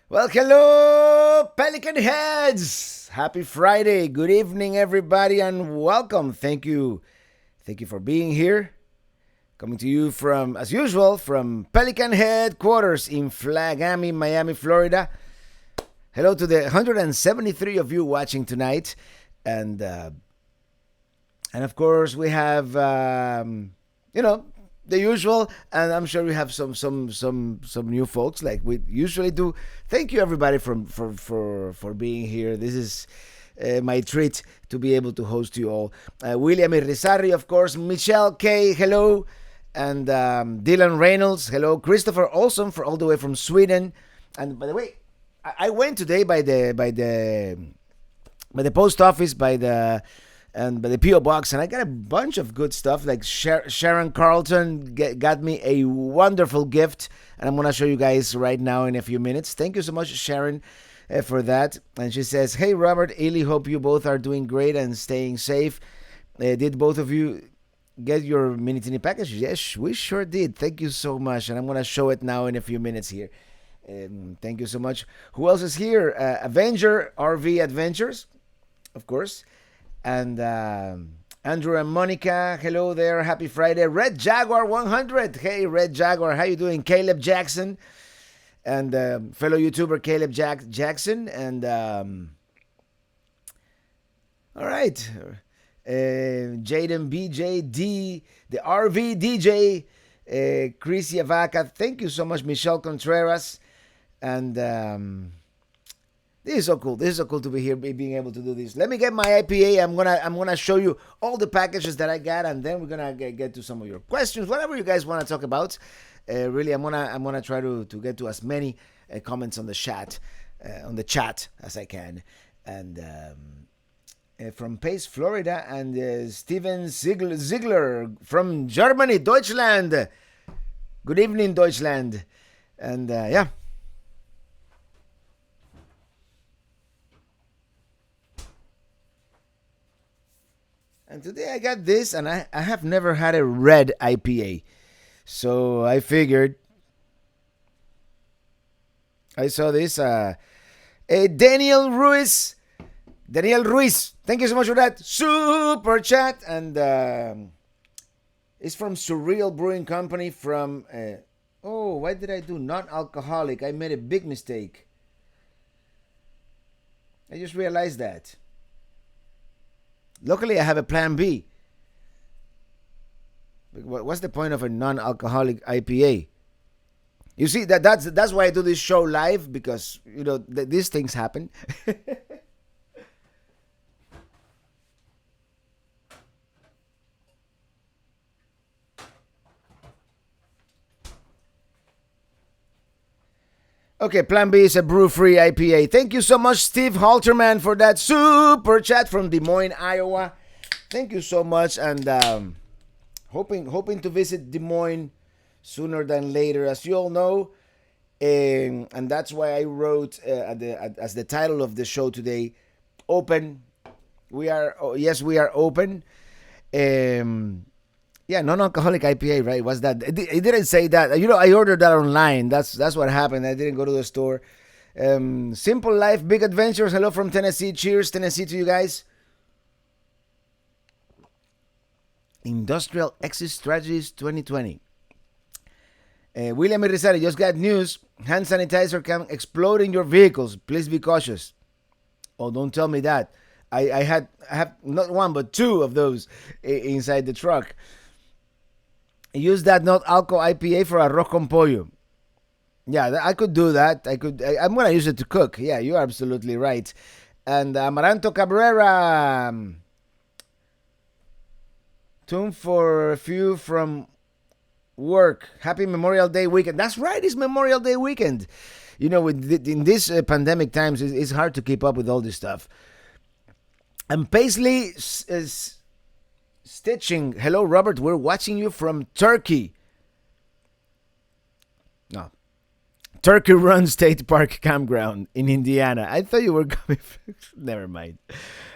Well, hello, Pelican Heads! Happy Friday. Good evening, everybody, and welcome. Thank you. Thank you for being here. Coming to you from, as usual, from Pelican Headquarters in Flagami, Miami, Florida. Hello to the 173 of you watching tonight. And of course, we have, the usual, and I'm sure we have some new folks like we usually do. Thank you everybody for being here. This is my treat to be able to host you all. William Irizarry, of course, Michelle K, hello, and Dylan Reynolds, hello, Christopher Olson for all the way from Sweden. And by the way, I went today by the post office by the PO box, and I got a bunch of good stuff. Like Sharon Carlton got me a wonderful gift, and I'm gonna show you guys right now in a few minutes. Thank you so much, Sharon, for that. And she says, "Hey, Robert, Ely, hope you both are doing great and staying safe. Did both of you get your mini tini package?" Yes, we sure did. Thank you so much, and I'm gonna show it now in a few minutes here. Thank you so much. Who else is here? Avenger RV Adventures, of course. And Andrew and Monica, hello there. Happy Friday. Red Jaguar 100. Hey, Red Jaguar, how you doing? Caleb Jackson and fellow YouTuber Caleb Jackson. And all right, Jaden BJD, the RV DJ, Chris Yavaka. Thank you so much, Michelle Contreras. And this is so cool. This is so cool to be here, being able to do this. Let me get my IPA. I'm gonna show you all the packages that I got, and then we're gonna get to some of your questions, whatever you guys want to talk about. Really, I'm gonna try to get to as many comments on the chat as I can. And from Pace, Florida, and Steven Ziegler from Germany, Deutschland. Good evening, Deutschland. And yeah. And today I got this, and I have never had a red IPA. So I figured, I saw this. Daniel Ruiz. Thank you so much for that super chat. And it's from Surreal Brewing Company from, why did I do non-alcoholic? I made a big mistake. I just realized that. Luckily, I have a plan B. What's the point of a non-alcoholic IPA? You see, that's why I do this show live, because these things happen. Okay, Plan B is a brew-free IPA. Thank you so much, Steve Halterman, for that super chat from Des Moines, Iowa. Thank you so much, and hoping to visit Des Moines sooner than later, as you all know. And that's why I wrote as the title of the show today, "Open." We are open. Yeah, non-alcoholic IPA, right? What's that? It didn't say that. I ordered that online. That's what happened. I didn't go to the store. Simple Life, Big Adventures. Hello from Tennessee. Cheers, Tennessee, to you guys. Industrial Exit Strategies 2020. William Irizarry, just got news. Hand sanitizer can explode in your vehicles. Please be cautious. Oh, don't tell me that. I have not one but two of those inside the truck. Use that not alcohol IPA for arroz con pollo. Yeah, I could do that. I'm gonna use it to cook. Yeah, you're absolutely right. And Amaranto Cabrera, tune for a few from work. Happy Memorial Day weekend. That's right, it's Memorial Day weekend. In this pandemic times, it's hard to keep up with all this stuff. And Paisley is Stitching. Hello, Robert. We're watching you from Turkey. No. Turkey Run State Park Campground in Indiana. I thought you were coming. Never mind.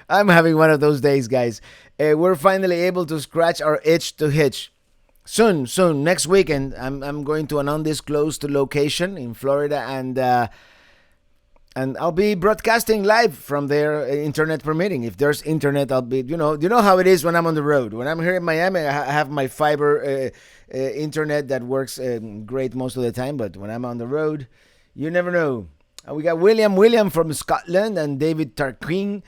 I'm having one of those days, guys. We're finally able to scratch our itch to hitch. Soon, next weekend, I'm going to an undisclosed location in Florida, and and I'll be broadcasting live from there, internet permitting. If there's internet, I'll be, you know how it is when I'm on the road. When I'm here in Miami, I have my fiber internet that works great most of the time. But when I'm on the road, you never know. We got William from Scotland and David Tarquin.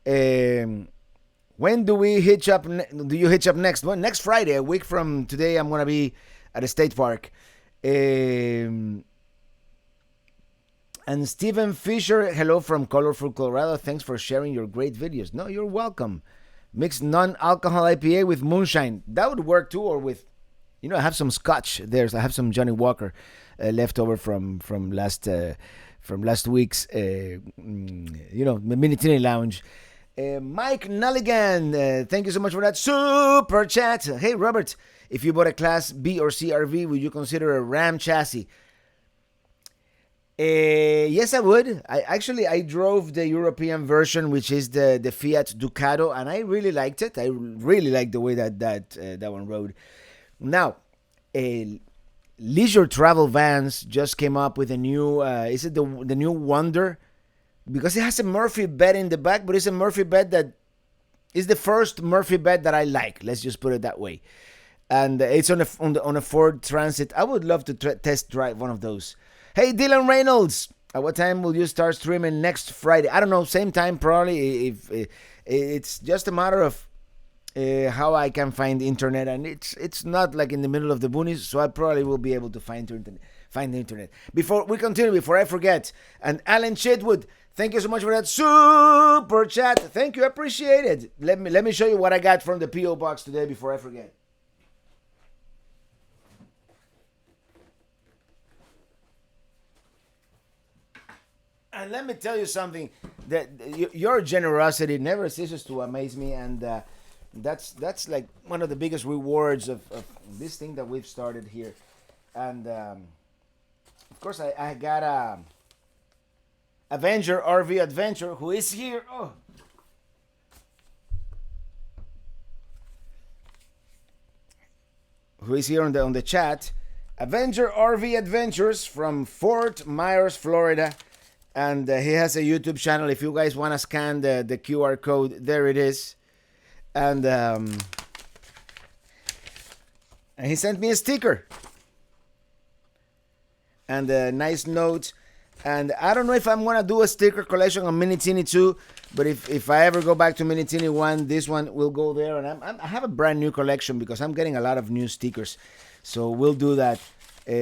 When do we hitch up? Do you hitch up next? Well, next Friday, a week from today, I'm gonna be at a state park. And Stephen Fisher, hello from Colorful, Colorado. Thanks for sharing your great videos. No, you're welcome. Mix non-alcohol IPA with moonshine. That would work too, or with, I have some scotch there. So I have some Johnny Walker left over from last week's, Minitini Lounge. Mike Nulligan, thank you so much for that super chat. Hey, Robert, if you bought a Class B or C RV, would you consider a Ram chassis? Yes, I would. I drove the European version, which is the Fiat Ducato, and I really liked it. I really liked the way that one rode. Now, Leisure Travel Vans just came up with a new. Is it the new Wonder? Because it has a Murphy bed in the back, but it's a Murphy bed that is the first Murphy bed that I like. Let's just put it that way. And it's on a Ford Transit. I would love to test drive one of those. Hey, Dylan Reynolds, at what time will you start streaming next Friday? I don't know, same time probably. If it's just a matter of how I can find the internet, and it's not like in the middle of the boonies, so I probably will be able to find the internet. Before we continue, before I forget, and Alan Chitwood, thank you so much for that super chat. Thank you, appreciate it. Let me show you what I got from the P.O. box today before I forget. And let me tell you something, that your generosity never ceases to amaze me, and that's like one of the biggest rewards of this thing that we've started here. And of course, I got Avenger RV Adventure, who is here. Oh, who is here on the chat? Avenger RV Adventures from Fort Myers, Florida. And he has a YouTube channel. If you guys want to scan the QR code, there it is. And he sent me a sticker. And a nice note. And I don't know if I'm going to do a sticker collection on Minitini 2. But if I ever go back to Minitini 1, this one will go there. And I have a brand new collection because I'm getting a lot of new stickers. So we'll do that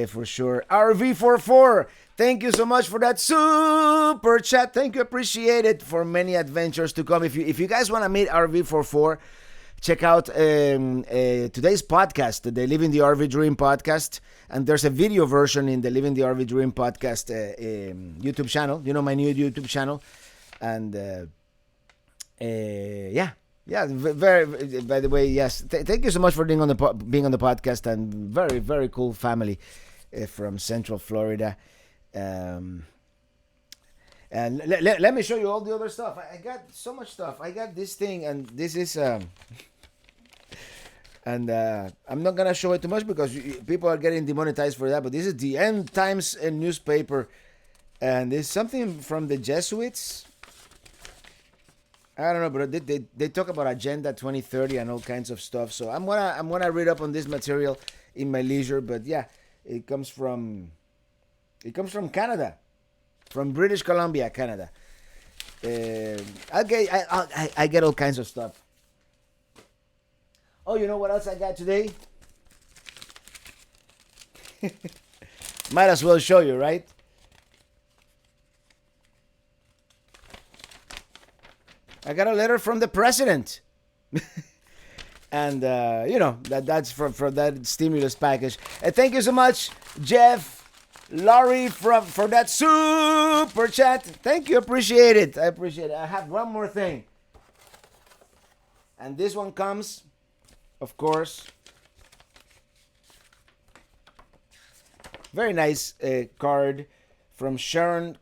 for sure. RV44. Thank you so much for that super chat. Thank you, appreciate it. For many adventures to come. If you guys want to meet RV44, check out today's podcast, the Living the RV Dream podcast. And there's a video version in the Living the RV Dream podcast YouTube channel. My new YouTube channel. And yeah. Very. By the way, yes. Thank you so much for being on the podcast, and very, very cool family from Central Florida. And let me show you all the other stuff. I got so much stuff. I got this thing, and this is and I'm not gonna show it too much because people are getting demonetized for that. But this is the End Times newspaper, and it's something from the Jesuits. I don't know, but they talk about Agenda 2030 and all kinds of stuff. So I'm gonna read up on this material in my leisure. But yeah, it comes from Canada, from British Columbia, Canada. I get all kinds of stuff. Oh, you know what else I got today? Might as well show you, right? I got a letter from the president. And, that's from that stimulus package. And thank you so much, Jeff, Laurie, for that super chat. Thank you, appreciate it. I appreciate it. I have one more thing. And this one comes, of course, very nice card from Sharon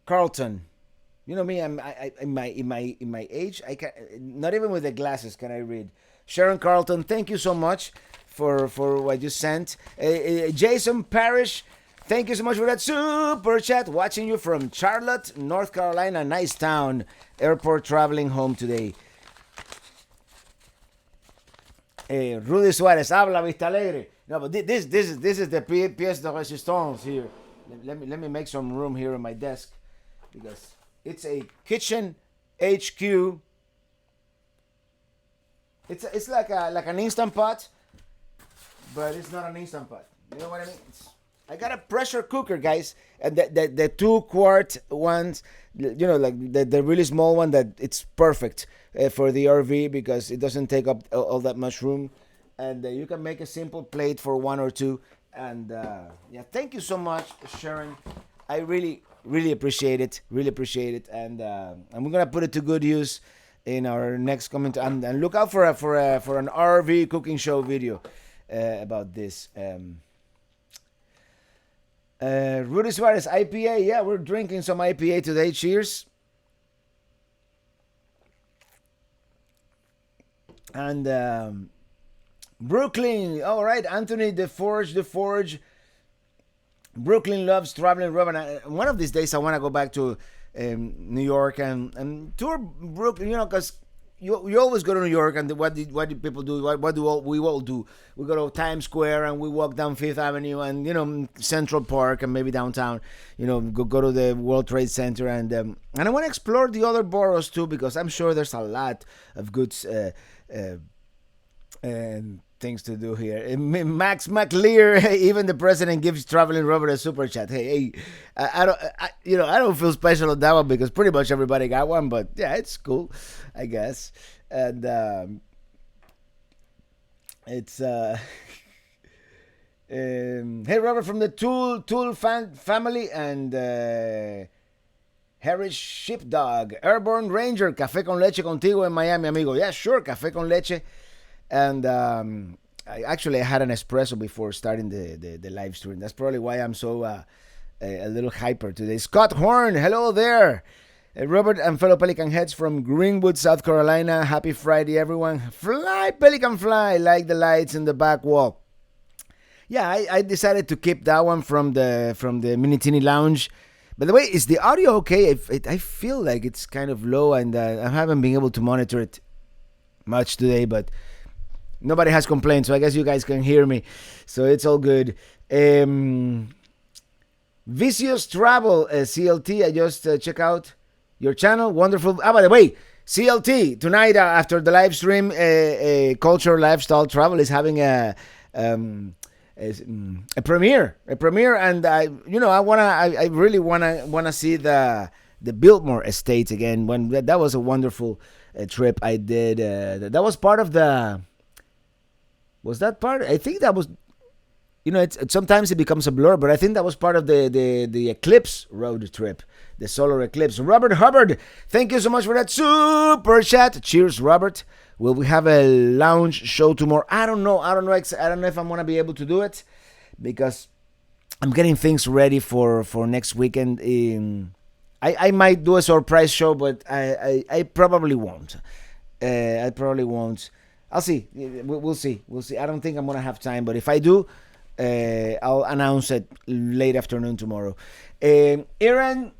Carlton. You know me, I'm in my age, I can not even with the glasses can I read. Sharon Carlton, thank you so much for what you sent. Jason Parrish, Thank you so much for that super chat. Watching you from Charlotte, North Carolina. Nice town. Airport traveling home today. Rudy Suarez, habla Vista Alegre. No, but this is the pièce de résistance here. Let me make some room here on my desk because it's a kitchen HQ. It's like an instant pot, but it's not an instant pot. You know what I mean? I got a pressure cooker, guys, and the 2-quart ones, you know, like the really small one, that it's perfect for the RV because it doesn't take up all that much room, and you can make a simple plate for 1 or 2. And yeah, thank you so much, Sharon. I really appreciate it. Really appreciate it, and we're gonna put it to good use in our next comment. And look out for an RV cooking show video about this. Rudy Suarez, IPA. Yeah, we're drinking some IPA today. Cheers. And Brooklyn. All right, Anthony, the Forge. Brooklyn loves traveling. Robin, one of these days I want to go back to New York and tour Brooklyn. You know, because you always go to New York, and what do people do? What do we all do? We go to Times Square and we walk down Fifth Avenue and, you know, Central Park and maybe downtown. You know, go to the World Trade Center, and I want to explore the other boroughs too, because I'm sure there's a lot of good things to do here. Max McLear, even the president gives Traveling Robert a super chat. Hey, I don't feel special on that one because pretty much everybody got one, but yeah, it's cool, I guess. And it's hey, Robert from the Tool family, and Harris Shipdog, Airborne Ranger, Café con Leche contigo en Miami, amigo. Yeah, sure, Café con Leche. And I had an espresso before starting the live stream. That's probably why I'm so a little hyper today. Scott Horn, hello there. Robert and fellow Pelican heads from Greenwood, South Carolina. Happy Friday, everyone. Fly, Pelican, fly, like the lights in the back wall. Yeah, I decided to keep that one from the Mini Teeny Lounge. By the way, is the audio okay? I feel like it's kind of low, and I haven't been able to monitor it much today, but nobody has complained, so I guess you guys can hear me, so it's all good. Vicious Travel, CLT, I just check out your channel, wonderful. By the way, CLT, tonight after the live stream, Culture Lifestyle Travel is having a premiere, and I really wanna see the Biltmore Estates again. When that was a wonderful trip I did. That was part of the. Was that part? I think that was. You know, sometimes it becomes a blur, but I think that was part of the Eclipse road trip, the solar eclipse. Robert Hubbard, thank you so much for that super chat. Cheers, Robert. Will we have a lounge show tomorrow? I don't know if I'm gonna be able to do it because I'm getting things ready for next weekend. I might do a surprise show, but I probably won't. I'll see. We'll see. I don't think I'm gonna have time, but if I do, I'll announce it late afternoon tomorrow. Aaron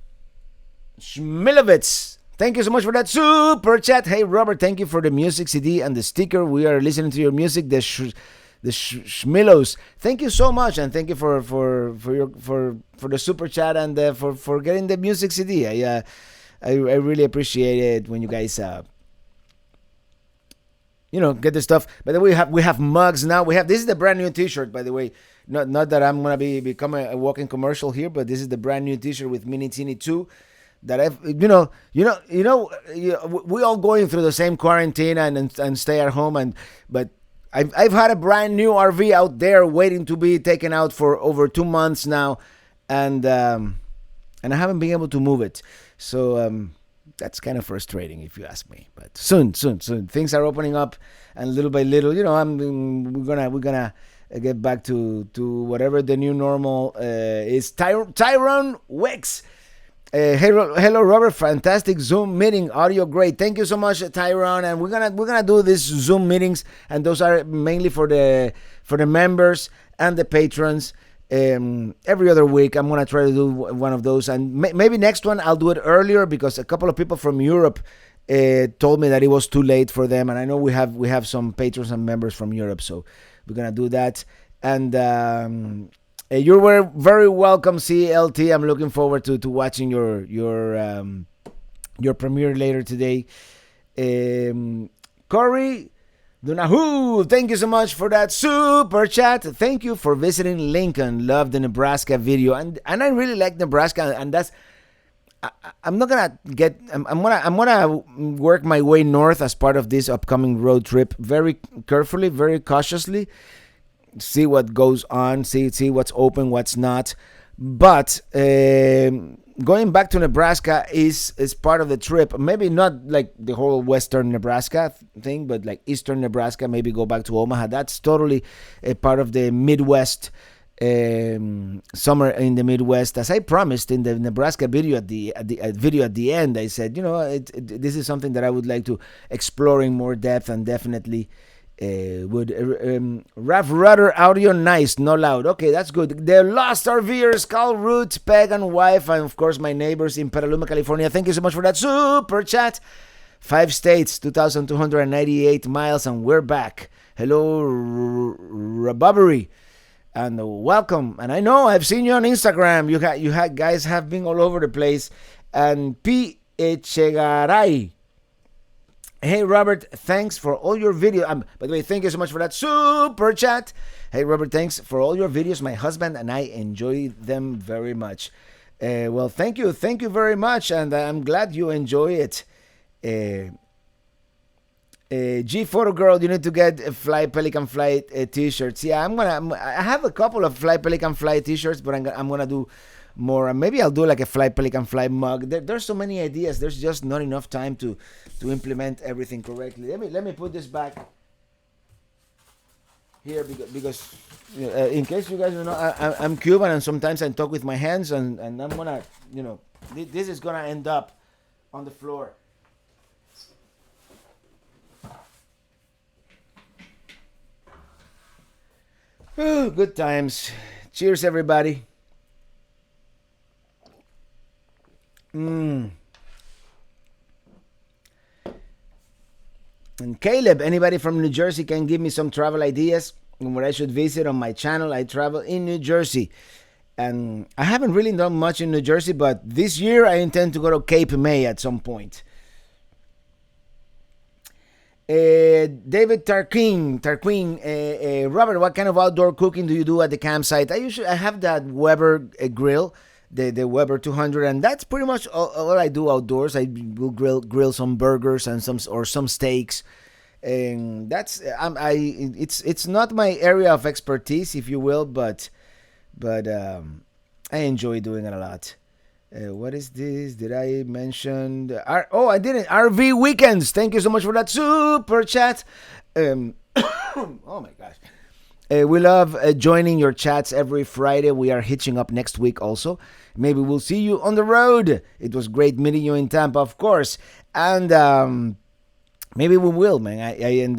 Schmilovitz, thank you so much for that super chat. Hey Robert, thank you for the music CD and the sticker. We are listening to your music, the Schmilos. Thank you so much, and thank you for the super chat and for getting the music CD. I really appreciate it when you guys get the stuff. By the way, we have mugs now. This is the brand new T-shirt, by the way. Not that I'm gonna become a walking commercial here, but this is the brand new T-shirt with Mini Teeny 2. That we all going through the same quarantine and stay at home, but I've had a brand new RV out there waiting to be taken out for over 2 months now, and I haven't been able to move it. So that's kind of frustrating, if you ask me. But soon, things are opening up, and little by little, we're gonna get back to whatever the new normal is. Tyrone Wicks. Hello, Robert. Fantastic Zoom meeting. Audio great. Thank you so much, Tyrone. And we're gonna do these Zoom meetings, and those are mainly for the members and the patrons. every other week. I'm gonna try to do one of those, and maybe next one I'll do it earlier because a couple of people from Europe told me that it was too late for them, and I know we have some patrons and members from Europe, so we're gonna do that. And you were very welcome, CLT. I'm looking forward to watching your premiere later today. Corey Dunahoo, thank you so much for that super chat. Thank you for visiting Lincoln. Love the Nebraska video, and I really like Nebraska, and that's. I'm not gonna get. I'm gonna work my way north as part of this upcoming road trip, very carefully, very cautiously. See what goes on. See what's open, what's not. But going back to Nebraska is part of the trip. Maybe not like the whole western Nebraska thing, but like eastern Nebraska. Maybe go back to Omaha. That's totally a part of the Midwest. Summer in the Midwest, as I promised in the Nebraska video at the end. I said, this is something that I would like to explore in more depth, and definitely would. Raf Rudder audio nice, no loud. Okay, that's good. The Lost RVers, Carl Root, Peg and wife, and of course my neighbors in Petaluma, California. Thank you so much for that super chat. 5 states, 2,298 miles, and we're back. Hello, Rababbery. And welcome. And I know I've seen you on Instagram. You guys have been all over the place. And P. Echegaray. Hey, Robert, thanks for all your videos. By the way, thank you so much for that super chat. Hey, Robert, thanks for all your videos. My husband and I enjoy them very much. Well, thank you. Thank you very much. And I'm glad you enjoy it. G Photo Girl, you need to get Fly Pelican Fly t-shirts. Yeah, I have a couple of Fly Pelican Fly t-shirts, but I'm gonna do more. Maybe I'll do like a Fly Pelican Fly mug. There's so many ideas. There's just not enough time to implement everything correctly. Let me put this back here because in case you guys don't know, I'm Cuban, and sometimes I talk with my hands, and I'm gonna, this is gonna end up on the floor. Ooh, good times. Cheers, everybody. And Caleb, anybody from New Jersey can give me some travel ideas on where I should visit on my channel. I travel in New Jersey. And I haven't really done much in New Jersey, but this year I intend to go to Cape May at some point. David Tarquin, Robert, what kind of outdoor cooking do you do at the campsite? I have that Weber grill, the Weber 200, and that's pretty much all I do outdoors. I will grill some burgers and some steaks, and that's it's not my area of expertise, if you will, but I enjoy doing it a lot. What is this? Did I mention? I didn't. RV weekends. Thank you so much for that super chat. Oh my gosh. We love joining your chats every Friday. We are hitching up next week also. Maybe we'll see you on the road. It was great meeting you in Tampa, of course. And maybe we will, man.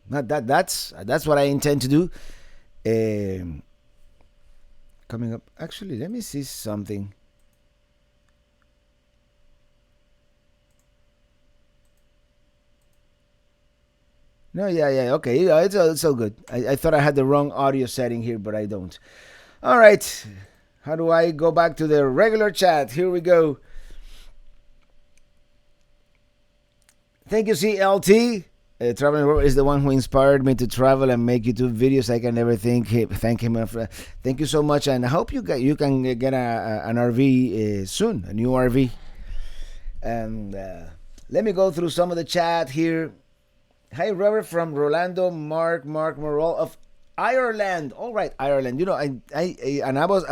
That's what I intend to do. Coming up. Actually, let me see something. No, yeah, okay. Yeah, it's all good. I thought I had the wrong audio setting here, but I don't. All right. How do I go back to the regular chat? Here we go. Thank you, CLT. Traveling Robert is the one who inspired me to travel and make YouTube videos. I can never thank him enough. Thank you so much, and I hope you can get an RV soon, a new RV. And let me go through some of the chat here. Hi, Robert from Rolando, Mark Morrell of Ireland. All right, Ireland. I was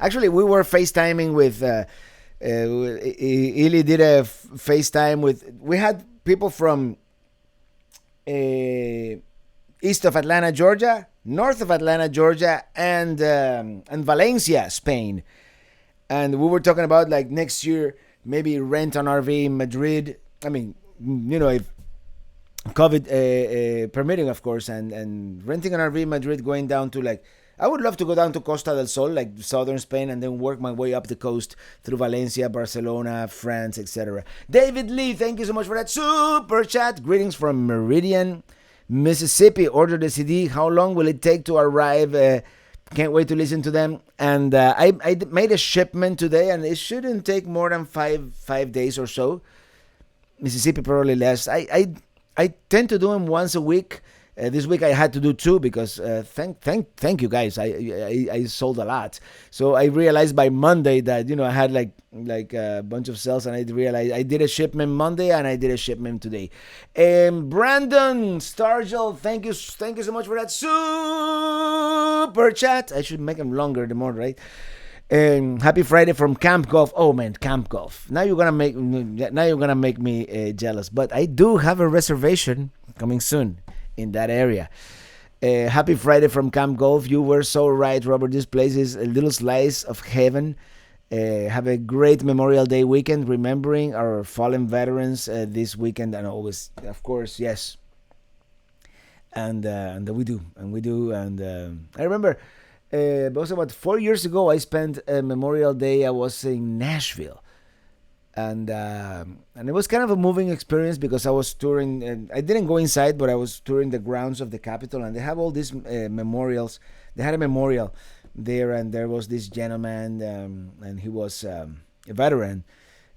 actually, we were FaceTiming with Ili did a FaceTime with. We had people from east of Atlanta, Georgia, north of Atlanta, Georgia, and Valencia, Spain. And we were talking about like next year, maybe rent an RV in Madrid. I mean, if COVID permitting, of course, and renting an RV in Madrid, going down to like I would love to go down to Costa del Sol, like southern Spain, and then work my way up the coast through Valencia, Barcelona, France, etc. David Lee, thank you so much for that super chat. Greetings from Meridian, Mississippi. Order the CD. How long will it take to arrive? Can't wait to listen to them. And I made a shipment today, and it shouldn't take more than five days or so. Mississippi probably less. I tend to do them once a week. This week I had to do two because thank you guys. I sold a lot, so I realized by Monday that I had like a bunch of sales, and I realized I did a shipment Monday and I did a shipment today. Brandon Stargell, thank you so much for that super chat. I should make them longer the more, right? Happy Friday from Camp Golf. Oh man, Camp Golf. Now you're gonna make me jealous, but I do have a reservation coming soon in that area. Happy Friday from Camp Golf. You were so right, Robert. This place is a little slice of heaven. Have a great Memorial Day weekend, remembering our fallen veterans this weekend, and always, of course, yes. And we do. And I remember it was about 4 years ago. I spent Memorial Day. I was in Nashville. And it was kind of a moving experience because I was touring, and I didn't go inside, but I was touring the grounds of the Capitol, and they have all these memorials. They had a memorial there, and there was this gentleman, and he was a veteran,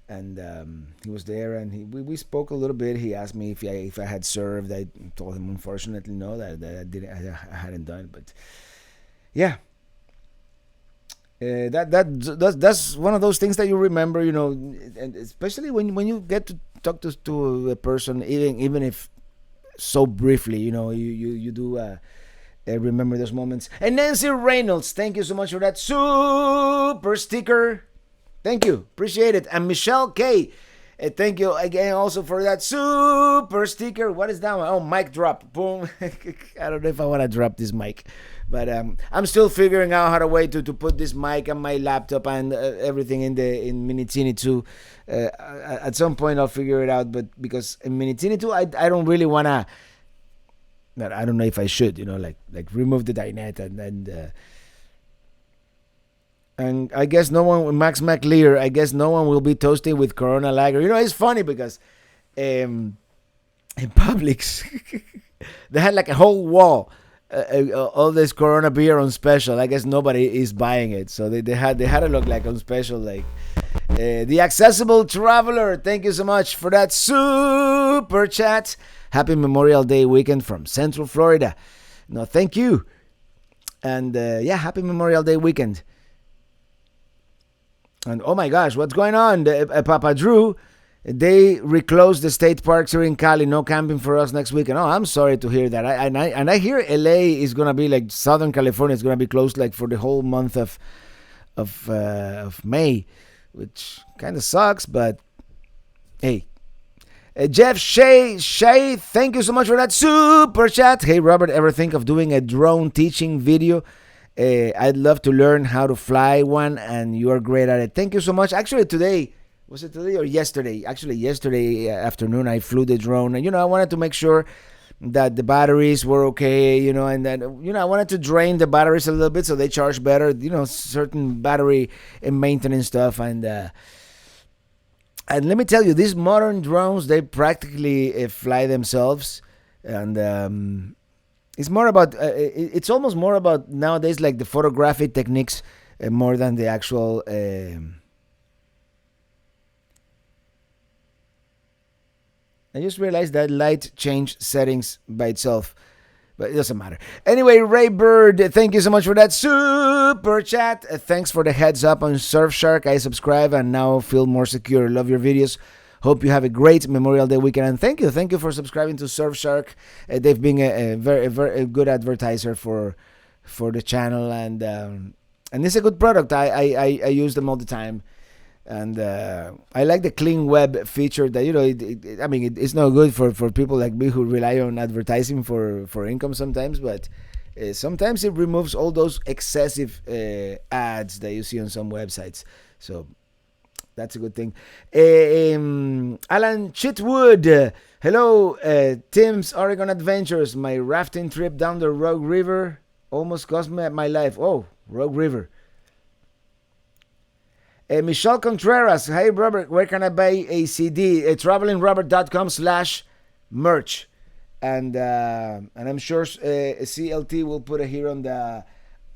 and he was there, and we spoke a little bit. He asked me if I had served. I told him, unfortunately, no, that I hadn't done, but yeah. That's one of those things that you remember, and especially when you get to talk to a person, even if so briefly, you do remember those moments. And Nancy Reynolds, thank you so much for that super sticker. Thank you, appreciate it. And Michelle K, thank you again also for that super sticker. What is that one? Oh, mic drop. Boom. I don't know if I want to drop this mic. But I'm still figuring out how to put this mic on my laptop and everything in Mini Teeny 2. At some point I'll figure it out. But because in Mini Teeny 2, I don't really wanna. I don't know if I should, like remove the dinette and I guess no one, Max McLear, I guess no one will be toasting with Corona Lager. It's funny because in Publix they had like a whole wall. All this Corona beer on special. I guess nobody is buying it, so they had to look like on special. Like the accessible traveler. Thank you so much for that super chat. Happy Memorial Day weekend from Central Florida. No, thank you, and happy Memorial Day weekend. And oh my gosh, what's going on, Papa Drew? They reclosed the state parks here in Cali. No camping for us next weekend. Oh, I'm sorry to hear that. I hear LA is gonna be like Southern California is gonna be closed like for the whole month of May, which kind of sucks. But hey, Jeff Shay, thank you so much for that super chat. Hey Robert, ever think of doing a drone teaching video? I'd love to learn how to fly one, and you are great at it. Thank you so much. Actually, today. Was it today or yesterday? Actually, yesterday afternoon, I flew the drone. And, I wanted to make sure that the batteries were okay, and then, I wanted to drain the batteries a little bit so they charge better, certain battery and maintenance stuff. And let me tell you, these modern drones, they practically fly themselves. And it's more about, it's almost more about nowadays, like the photographic techniques more than the actual... I just realized that light changed settings by itself, but it doesn't matter. Anyway, Ray Bird, thank you so much for that super chat. Thanks for the heads up on Surfshark. I subscribe and now feel more secure. Love your videos. Hope you have a great Memorial Day weekend. And thank you for subscribing to Surfshark. They've been a very good advertiser for the channel, and it's a good product. I use them all the time. And I like the clean web feature that, it's not good for people like me who rely on advertising for income sometimes, but sometimes it removes all those excessive ads that you see on some websites. So that's a good thing. Alan Chitwood, hello, Tim's Oregon Adventures, my rafting trip down the Rogue River. Almost cost me my life. Oh, Rogue River. Michelle Contreras. Hey, Robert, where can I buy a CD? travelingrobert.com/merch. And I'm sure CLT will put it here on the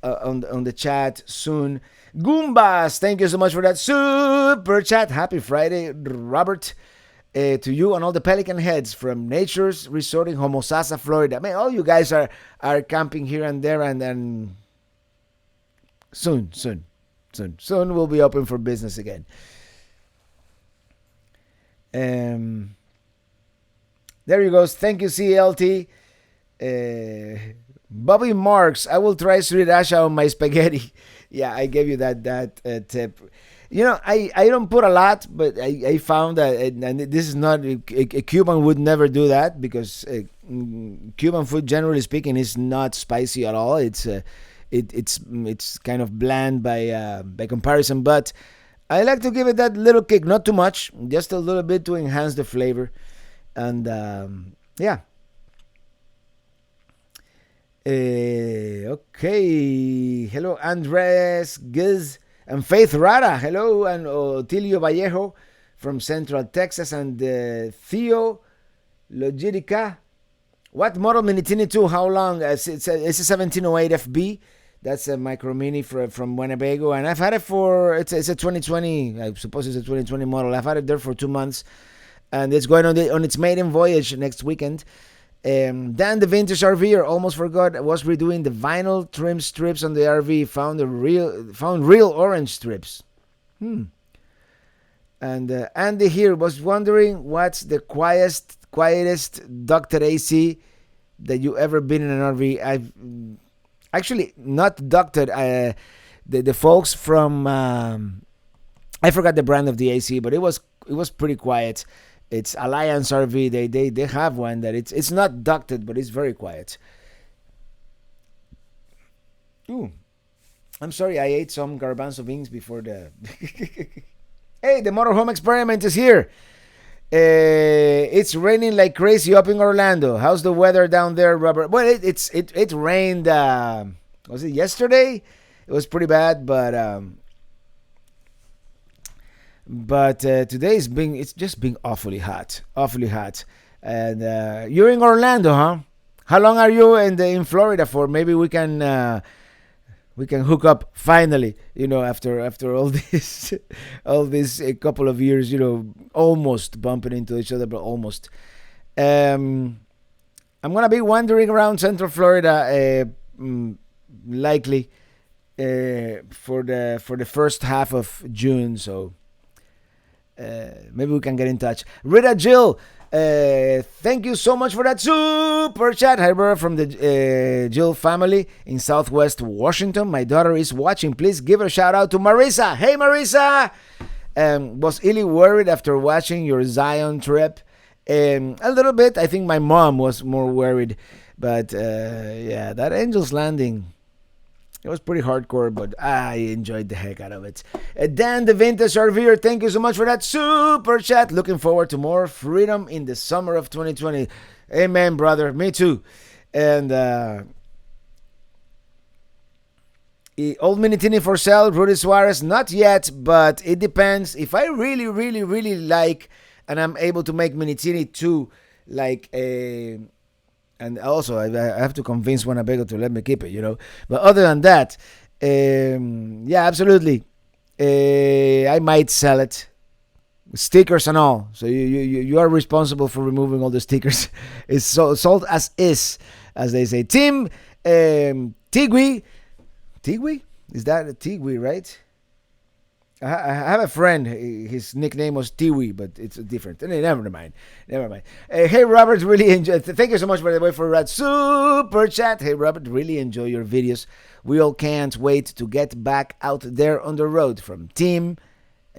on the chat soon. Goombas, thank you so much for that super chat. Happy Friday, Robert. To you and all the Pelican heads from Nature's Resort in Homosassa, Florida. Man, all you guys are camping here and there, and then soon we'll be open for business again. There you go. Thank you, CLT. Bobby Marks, I will try sriracha on my spaghetti. Yeah, I gave you that tip. You know, I don't put a lot, but I found that, and this is not, a Cuban would never do that, because Cuban food, generally speaking, is not spicy at all. It's kind of bland by comparison, but I like to give it that little kick, not too much, just a little bit to enhance the flavor, and yeah. Okay. Hello, Andres Giz and Faith Rara. Hello, and Otilio Vallejo from Central Texas, and Theo Logidica. What model Minitini 2? How long? It's a 1708 FB. That's a Micro Mini from Winnebago, and I've had it for, it's a 2020. I suppose it's a 2020 model. I've had it there for 2 months, and it's going on its maiden voyage next weekend. Dan the Vintage RVer, almost forgot, I was redoing the vinyl trim strips on the RV. Found real orange strips. And Andy here was wondering, what's the quietest ducted AC that you ever been in an RV? I've actually not ducted. The folks from I forgot the brand of the AC, but it was pretty quiet. It's Alliance RV. They have one that it's not ducted, but it's very quiet. Ooh, I'm sorry, I ate some garbanzo beans before the. Hey, the motorhome experiment is here. It's raining like crazy up in Orlando. How's the weather down there, Robert? Well, it rained. Was it yesterday? It was pretty bad, but today it's just been awfully hot. And you're in Orlando, huh? How long are you in Florida for? Maybe we can hook up finally. You know, after all this a couple of years. You know, almost bumping into each other, but almost. I'm gonna be wandering around Central Florida, likely for the first half of June. So. Maybe we can get in touch. Rita Jill, thank you so much for that super chat. Hi, bro, from the Jill family in Southwest Washington. My daughter is watching. Please give a shout out to Marisa. Hey, Marisa. Was Illy worried after watching your Zion trip? A little bit. I think my mom was more worried. But yeah, that Angel's Landing, it was pretty hardcore, but I enjoyed the heck out of it. Dan the Vintage RVer, thank you so much for that super chat. Looking forward to more freedom in the summer of 2020. Amen, brother. Me too. And old Minitini for sale, Rudy Suarez, not yet, but it depends. If I really, really, really like, and I'm able to make Minitini 2 like a... And also, I have to convince Winnebago to let me keep it, you know. But other than that, yeah, absolutely. I might sell it. Stickers and all. So you are responsible for removing all the stickers. It's sold as is, as they say. Tim Tigui. Tigui? Is that a Tigui, right? I have a friend. His nickname was Tiwi, but it's different. Never mind. Hey, Robert, really enjoy. Thank you so much, by the way, for that super chat. Hey, Robert, really enjoy your videos. We all can't wait to get back out there on the road. From Tim,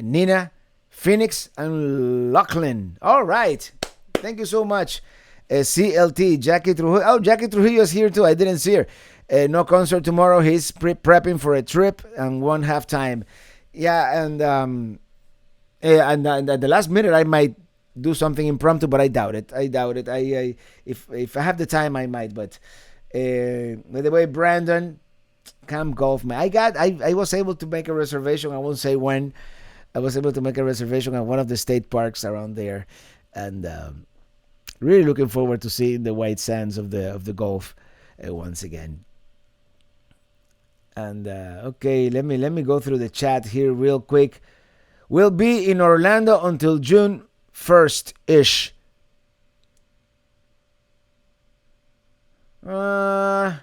Nina, Phoenix, and Lachlan. All right. Thank you so much. CLT, Jackie Trujillo. Oh, Jackie Trujillo is here too. I didn't see her. No concert tomorrow. He's prepping for a trip and won't have time. Yeah, and at the last minute I might do something impromptu, but I doubt it. I if I have the time, I might. But By the way, Brandon, Camp Golf, man. I was able to make a reservation. I won't say when. I was able to make a reservation at one of the state parks around there, and really looking forward to seeing the white sands of the Gulf once again. And okay, let me go through the chat here real quick. We'll be in Orlando until June 1st ish. I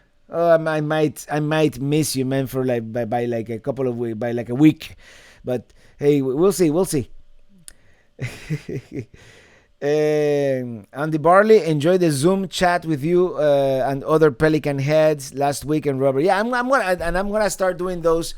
might miss you, man, for like by like a couple of weeks, by like a week, but hey, we'll see. Andy Barley, enjoy the Zoom chat with you and other Pelican heads last week, and Robert. Yeah, I'm gonna start doing those.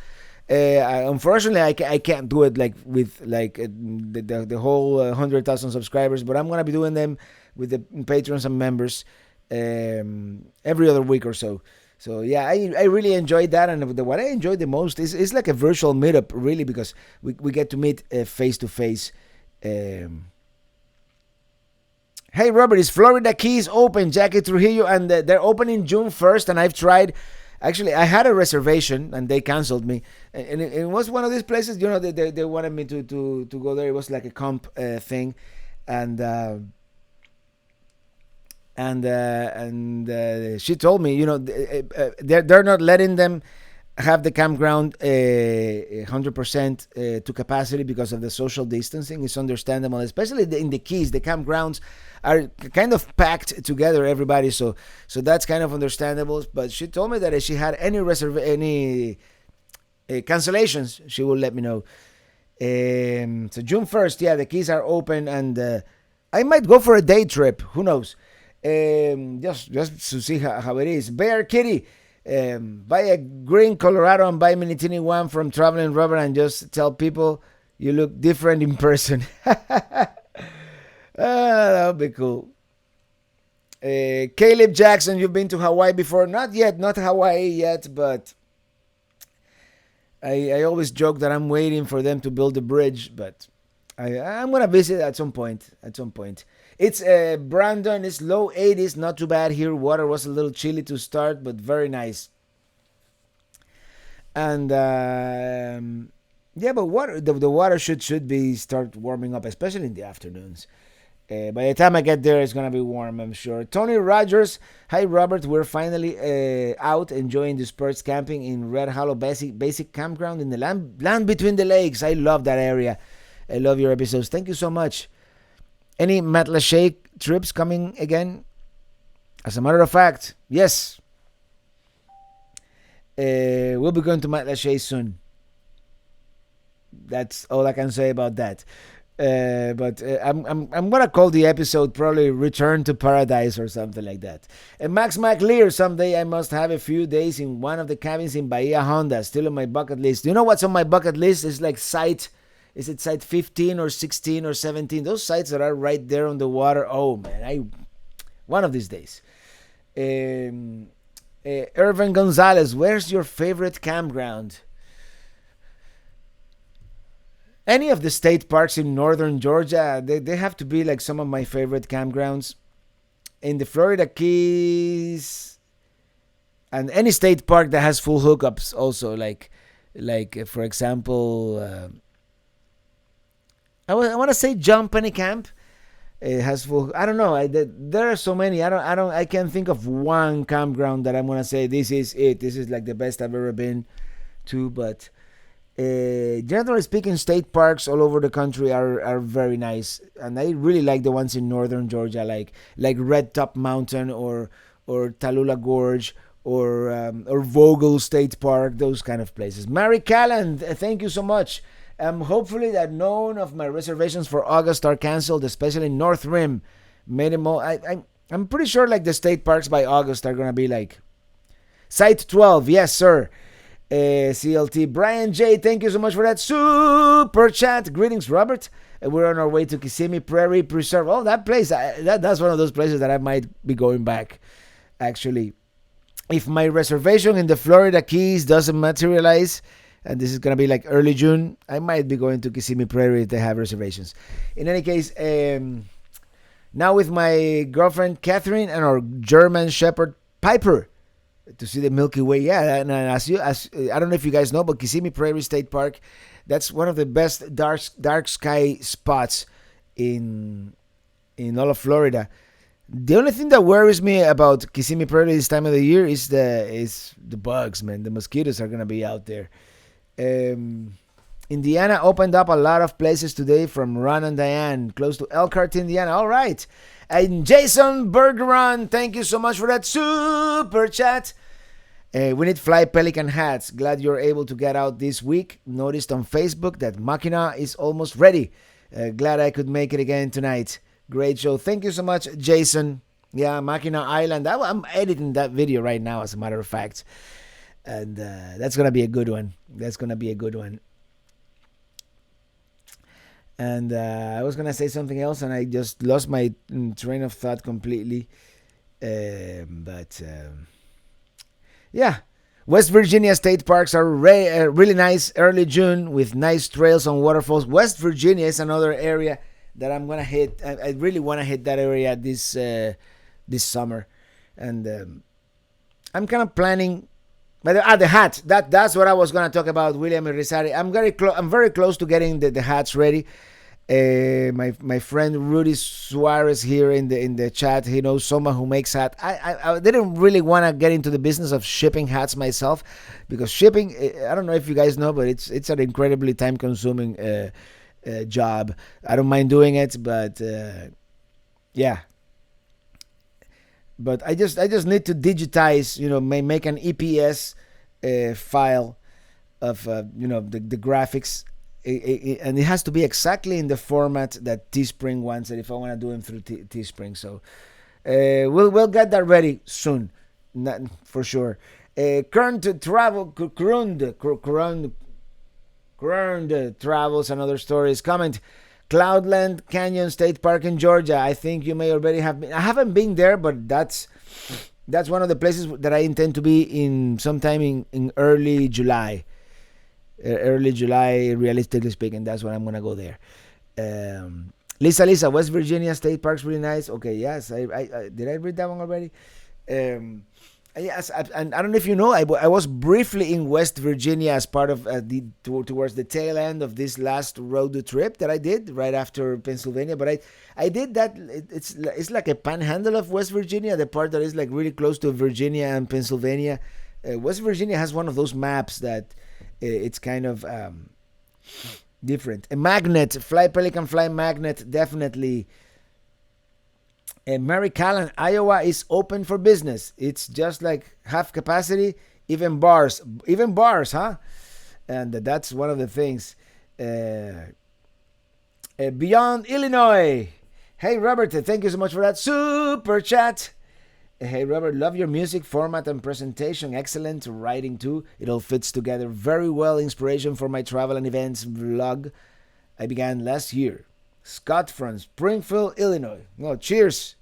Unfortunately, I can't do it like with like the whole 100,000 subscribers, but I'm gonna be doing them with the patrons and members every other week or so. So yeah, I really enjoyed that, and what I enjoyed the most is like a virtual meetup, really, because we get to meet face to face. Hey Robert, is Florida Keys open? Jackie Trujillo, and they're opening June 1st, and I've tried. Actually, I had a reservation and they canceled me, and it was one of these places. You know, they wanted me to go there. It was like a comp thing, and she told me, you know, they're not letting them have the campground 100% to capacity because of the social distancing. It's understandable, especially in the Keys. The campgrounds are kind of packed together, everybody. So that's kind of understandable. But she told me that if she had any cancellations, she will let me know. So June 1st, yeah, the Keys are open, and I might go for a day trip. Who knows? Just to see how it is. Bear Kitty. Buy a green Colorado and buy Minitini one from Traveling Rubber, and just tell people you look different in person. That would be cool. Caleb Jackson, you've been to Hawaii before? Not yet, not Hawaii yet, but I always joke that I'm waiting for them to build a bridge, but I'm gonna visit at some point. It's Brandon. It's low 80s, not too bad here. Water was a little chilly to start, but very nice. And yeah, but the water should be start warming up, especially in the afternoons. By the time I get there, it's gonna be warm, I'm sure. Tony Rogers, hi Robert. We're finally out enjoying the Spurs camping in Red Hollow Basic Campground in the land between the lakes. I love that area. I love your episodes. Thank you so much. Any Matlacha trips coming again? As a matter of fact, yes. We'll be going to Matlacha soon. That's all I can say about that. But I'm gonna call the episode probably "Return to Paradise" or something like that. And Max McLear, someday I must have a few days in one of the cabins in Bahia Honda. Still on my bucket list. You know what's on my bucket list? It's like site 15 or 16 or 17? Those sites that are right there on the water. Oh man, one of these days. Irvin Gonzalez, where's your favorite campground? Any of the state parks in northern Georgia, they have to be like some of my favorite campgrounds. In the Florida Keys, and any state park that has full hookups also, like for example, I want to say John Penny Camp. It has full. I don't know. There are so many. I can't think of one campground that I'm gonna say this is it. This is like the best I've ever been to. But generally speaking, state parks all over the country are very nice, and I really like the ones in northern Georgia, like Red Top Mountain or Tallulah Gorge or Vogel State Park. Those kind of places. Mary Callan, thank you so much. Hopefully that none of my reservations for August are canceled, especially North Rim. I'm pretty sure like the state parks by August are gonna be like Site 12. Yes, sir. CLT Brian J, thank you so much for that super chat. Greetings, Robert. We're on our way to Kissimmee Prairie Preserve. Oh, that place. That's one of those places that I might be going back. Actually, if my reservation in the Florida Keys doesn't materialize, and this is going to be like early June, I might be going to Kissimmee Prairie if they have reservations. In any case, now with my girlfriend Catherine and our German Shepherd Piper. to see the Milky Way. Yeah, and as I don't know if you guys know, but Kissimmee Prairie State Park, that's one of the best dark sky spots in all of Florida. The only thing that worries me about Kissimmee Prairie this time of the year is the bugs, man. The mosquitoes are gonna be out there. Indiana opened up a lot of places today, from Ron and Diane, close to Elkhart, Indiana. All right. And Jason Bergeron, thank you so much for that super chat. We need fly pelican hats. Glad you're able to get out this week. Noticed on Facebook that Machina is almost ready. Glad I could make it again tonight. Great show. Thank you so much, Jason. Yeah, Machina Island. I'm editing that video right now, as a matter of fact. And that's going to be a good one. And I was going to say something else, and I just lost my train of thought completely. Yeah. West Virginia state parks are really nice early June with nice trails and waterfalls. West Virginia is another area that I'm going to hit. I really want to hit that area this summer. And I'm kind of planning. But the hats, that's what I was going to talk about, William Irizarry. I'm very close to getting the hats ready. My friend Rudy Suarez here in the chat, he knows someone who makes hats. I didn't really want to get into the business of shipping hats myself, because shipping, I don't know if you guys know, but it's an incredibly time consuming job. I don't mind doing it, but yeah. But I just need to digitize, make an EPS file of the graphics, and it has to be exactly in the format that Teespring wants it if I want to do them through Teespring. So we'll get that ready soon, for sure. Current travels and other stories. Comment. Cloudland Canyon State Park in Georgia. I think you may already have been. I haven't been there, but that's one of the places that I intend to be in sometime in early July. Early July, realistically speaking, that's when I'm gonna go there. Lisa, West Virginia State Park's really nice. Okay, yes, I did I read that one already? Yes, and I don't know if you know, I was briefly in West Virginia as part of towards the tail end of this last road trip that I did right after Pennsylvania. But I did that. It's like a panhandle of West Virginia, the part that is like really close to Virginia and Pennsylvania. West Virginia has one of those maps that it's kind of different. A magnet, Pelican Fly magnet, definitely. Mary Callan, Iowa is open for business. It's just like half capacity, even bars, huh? And that's one of the things. Beyond Illinois. Hey, Robert, thank you so much for that super chat. Hey, Robert, love your music format and presentation. Excellent writing, too. It all fits together very well. Inspiration for my travel and events vlog I began last year. Scott from Springfield, Illinois. Well, cheers.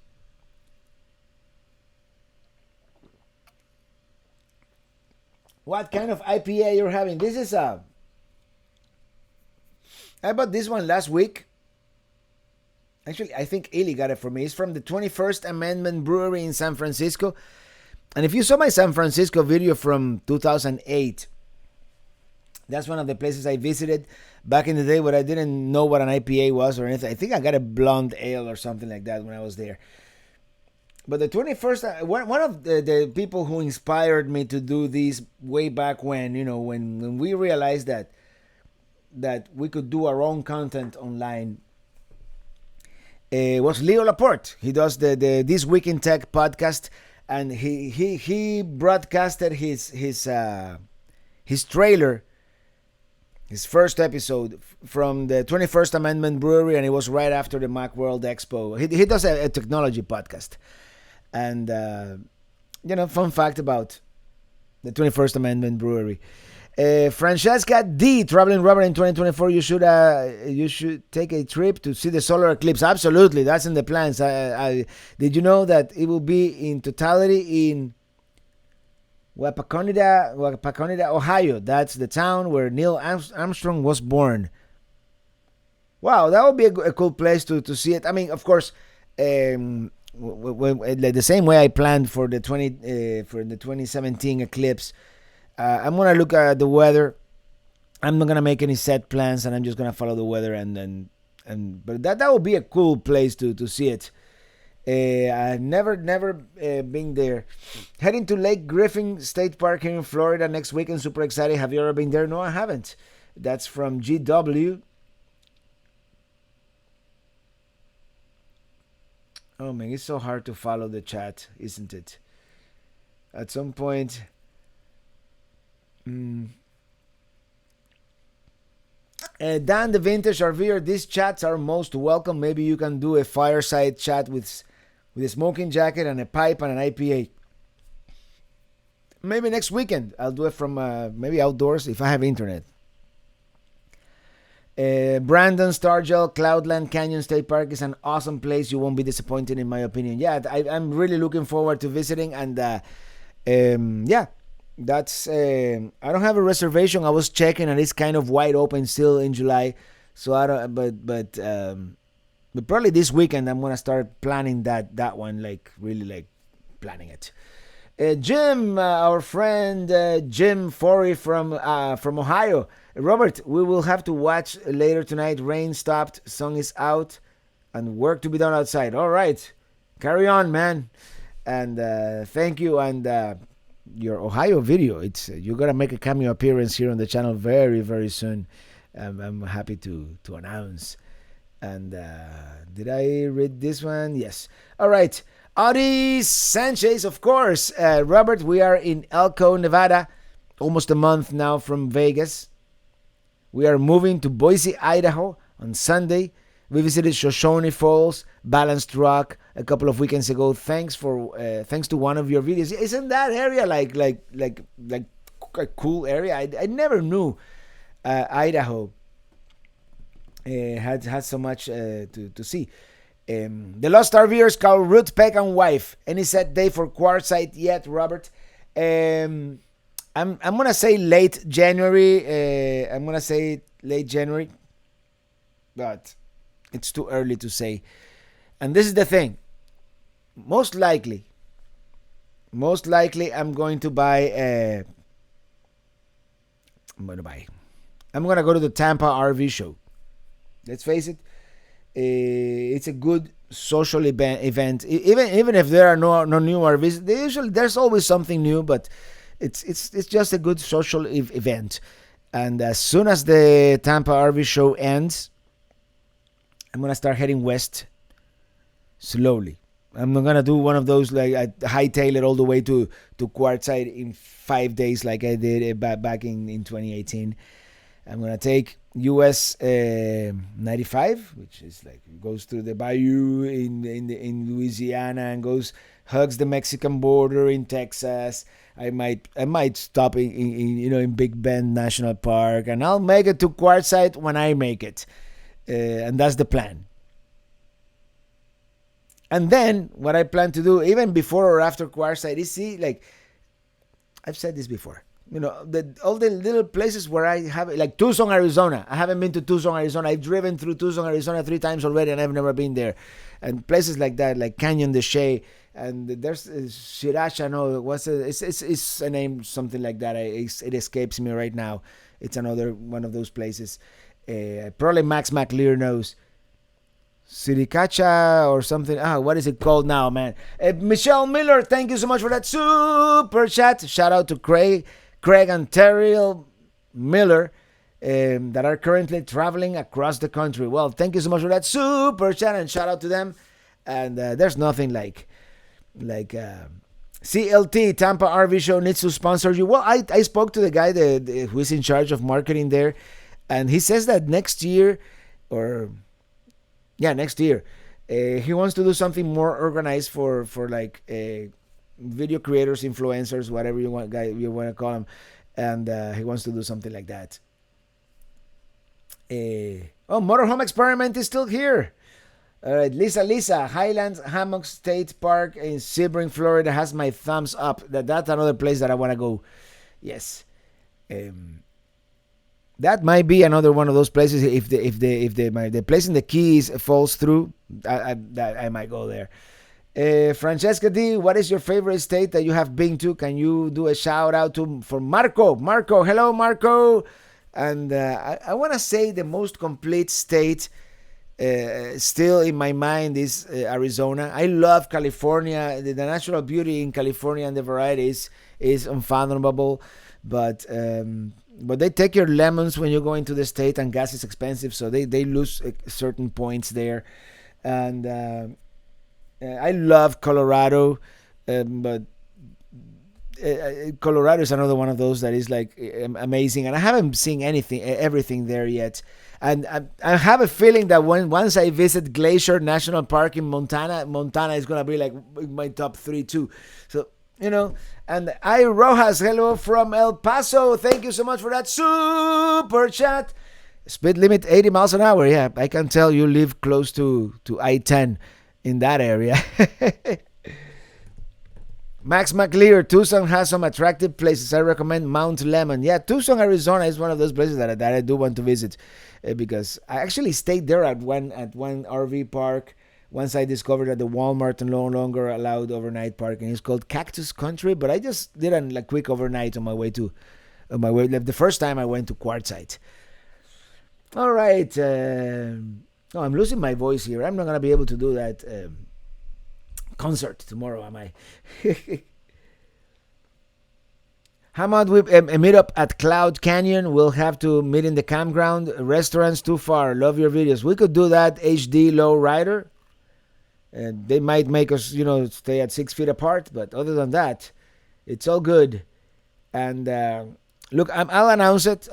What kind of IPA you're having? This is I bought this one last week. Actually, I think Eli got it for me. It's from the 21st Amendment Brewery in San Francisco. And if you saw my San Francisco video from 2008, that's one of the places I visited back in the day where I didn't know what an IPA was or anything. I think I got a blonde ale or something like that when I was there. But the 21st, one of the people who inspired me to do this way back when, when we realized that we could do our own content online, was Leo Laporte. He does the This Week in Tech podcast, and he broadcasted his trailer, his first episode from the 21st Amendment Brewery, and it was right after the Macworld Expo. He does a technology podcast. And, fun fact about the 21st Amendment Brewery. Francesca D, traveling rubber in 2024. You should take a trip to see the solar eclipse. Absolutely, that's in the plans. Did you know that it will be in totality in Wapakoneta, Ohio? That's the town where Neil Armstrong was born. Wow, that would be a cool place to see it. I mean, of course, like the same way I planned for the 2017 eclipse. I'm gonna look at the weather. I'm not gonna make any set plans, and I'm just gonna follow the weather, and but that would be a cool place to see it. I've never been there. Heading to Lake Griffin State Park here in Florida next weekend. Super excited. Have you ever been there? No, I haven't. That's from GW. Oh man, it's so hard to follow the chat, isn't it? At some point. Dan the Vintage RVer, these chats are most welcome. Maybe you can do a fireside chat with a smoking jacket and a pipe and an IPA. Maybe next weekend. I'll do it from maybe outdoors if I have internet. Brandon Stargell, Cloudland Canyon State Park is an awesome place. You won't be disappointed, in my opinion. Yeah, I'm really looking forward to visiting, and yeah, that's. I don't have a reservation. I was checking, and it's kind of wide open still in July. So I don't. But probably this weekend I'm gonna start planning that one, like really like planning it. Jim, our friend Jim Forey from Ohio. Robert, we will have to watch later tonight. Rain stopped, sun is out, and work to be done outside. All right, carry on, man. And thank you. And your Ohio video, it's you're gonna make a cameo appearance here on the channel very, very soon. I'm happy to announce. And did I read this one? Yes. All right. Audi Sanchez, of course. Robert, we are in Elko, Nevada, almost a month now from Vegas. We are moving to Boise, Idaho on Sunday. We visited Shoshone Falls, Balanced Rock a couple of weekends ago. Thanks to one of your videos. Isn't that area like a cool area? I never knew Idaho had so much to see. The Lost RVers call Ruth, Peck, and wife. Any set day for Quartzsite yet, Robert? I'm gonna say late January. But it's too early to say. And this is the thing. Most likely, I'm going to buy. I'm gonna go to the Tampa RV show. Let's face it. It's a good social event. Even if there are no new RVs, there's always something new, but it's just a good social event. And as soon as the Tampa RV show ends, I'm gonna start heading west slowly. I'm not gonna do one of those like I hightail it all the way to Quartzsite in 5 days like I did back in 2018. I'm gonna take US 95, which is like goes through the bayou in Louisiana and hugs the Mexican border in Texas. I might stop in Big Bend National Park, and I'll make it to Quartzsite when I make it, and that's the plan. And then what I plan to do, even before or after Quartzsite, is see, like I've said this before. All the little places where I have, like Tucson, Arizona. I haven't been to Tucson, Arizona. I've driven through Tucson, Arizona 3 times already, and I've never been there. And places like that, like Canyon de Chelly, and there's Shiracha. No, it's a name, something like that. It escapes me right now. It's another one of those places. Probably Max McLear knows. Siricacha or something. What is it called now, man? Michelle Miller, thank you so much for that super chat. Shout out to Craig and Terrell Miller that are currently traveling across the country. Well, thank you so much for that super chat, and shout out to them. And there's nothing like CLT Tampa RV Show needs to sponsor you. Well, I spoke to the guy who is in charge of marketing there, and he says that next year, he wants to do something more organized for like video creators, influencers, whatever you want to call them, and he wants to do something like that. Motorhome Experiment is still here. All right, Lisa, Highlands Hammock State Park in Sebring, Florida has my thumbs up. That's another place that I want to go. Yes. That might be another one of those places. If the place in the Keys falls through, I might go there. Francesca D, what is your favorite state that you have been to? Can you do a shout out to for Marco? Marco, hello, Marco. And I want to say the most complete state still in my mind is Arizona. I love California. The natural beauty in California and the varieties is unfathomable. But they take your lemons when you go into the state, and gas is expensive, so they lose certain points there. And I love Colorado, but Colorado is another one of those that is like amazing, and I haven't seen everything there yet. And I have a feeling that once I visit Glacier National Park in Montana is gonna be like my top 3 too. So and I Rojas, hello from El Paso. Thank you so much for that super chat. Speed limit 80 miles an hour. Yeah, I can tell you live close to I-10 in that area. Max McLear, Tucson has some attractive places. I recommend Mount Lemmon. Yeah, Tucson, Arizona is one of those places that I do want to visit because I actually stayed there at one RV park once I discovered that the Walmart no longer allowed overnight parking. It's called Cactus Country, but I just did a quick overnight on my way the first time I went to Quartzsite. All right. Oh, I'm losing my voice here. I'm not going to be able to do that concert tomorrow, am I? How about we meet up at Cloud Canyon? We'll have to meet in the campground. Restaurants too far. Love your videos. We could do that. HD low rider. They might make us, stay at 6 feet apart, but other than that, it's all good. And look, I'll announce it.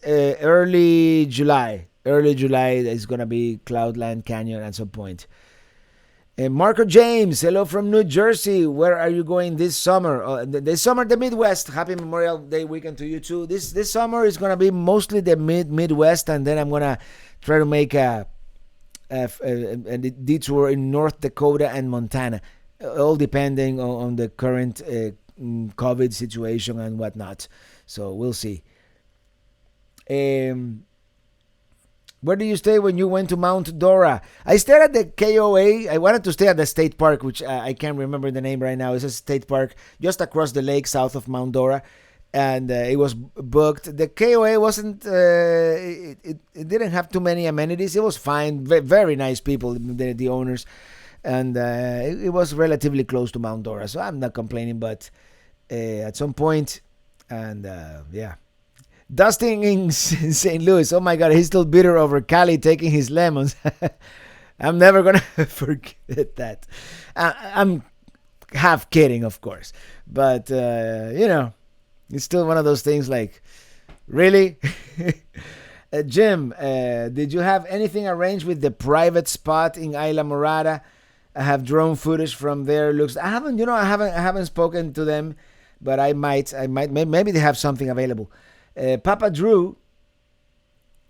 Early July. Early July is gonna be Cloudland Canyon at some point. Marco James, hello from New Jersey. Where are you going this summer? This summer, the Midwest. Happy Memorial Day weekend to you too. This summer is gonna be mostly the Midwest, and then I'm gonna try to make a detour in North Dakota and Montana, all depending on the current COVID situation and whatnot. So we'll see. Where do you stay when you went to Mount Dora? I stayed at the KOA. I wanted to stay at the state park, which I can't remember the name right now. It's a state park just across the lake south of Mount Dora. And it was booked. The KOA wasn't, it didn't have too many amenities. It was fine. Very nice people, the owners. And it was relatively close to Mount Dora. So I'm not complaining, but at some point, and yeah. Dustin in St. Louis. Oh my God, he's still bitter over Cali taking his lemons. I'm never going to forget that. I'm half kidding, of course. But, it's still one of those things like, really? Jim, did you have anything arranged with the private spot in Isla Morada? I have drone footage from there. I haven't spoken to them, but I might. Maybe they have something available. Papa Drew,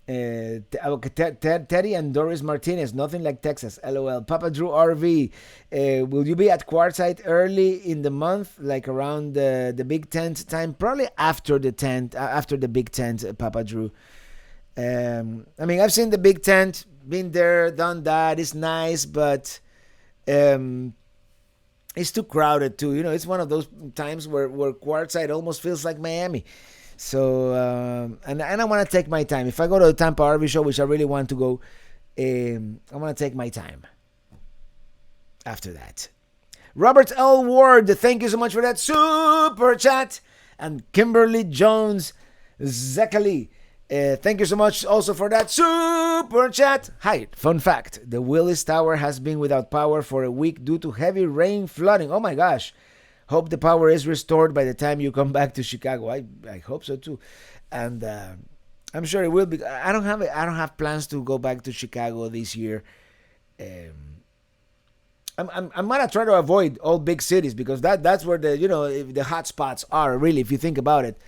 Teddy and Doris Martinez, nothing like Texas, LOL. Papa Drew RV, will you be at Quartzsite early in the month, like around the big tent time? Probably after the big tent, Papa Drew. I've seen the big tent, been there, done that. It's nice, but it's too crowded too. It's one of those times where Quartzsite almost feels like Miami. So, and I want to take my time. If I go to the Tampa RV show, which I really want to go, I want to take my time after that. Robert L. Ward, thank you so much for that super chat. And Kimberly Jones Zekali, thank you so much also for that super chat. Hi, fun fact, the Willis Tower has been without power for a week due to heavy rain flooding. Oh my gosh. Hope the power is restored by the time you come back to Chicago. I hope so too, and I'm sure it will be. I don't have plans to go back to Chicago this year. I'm gonna try to avoid all big cities because that's where the hot spots are. Really, if you think about it.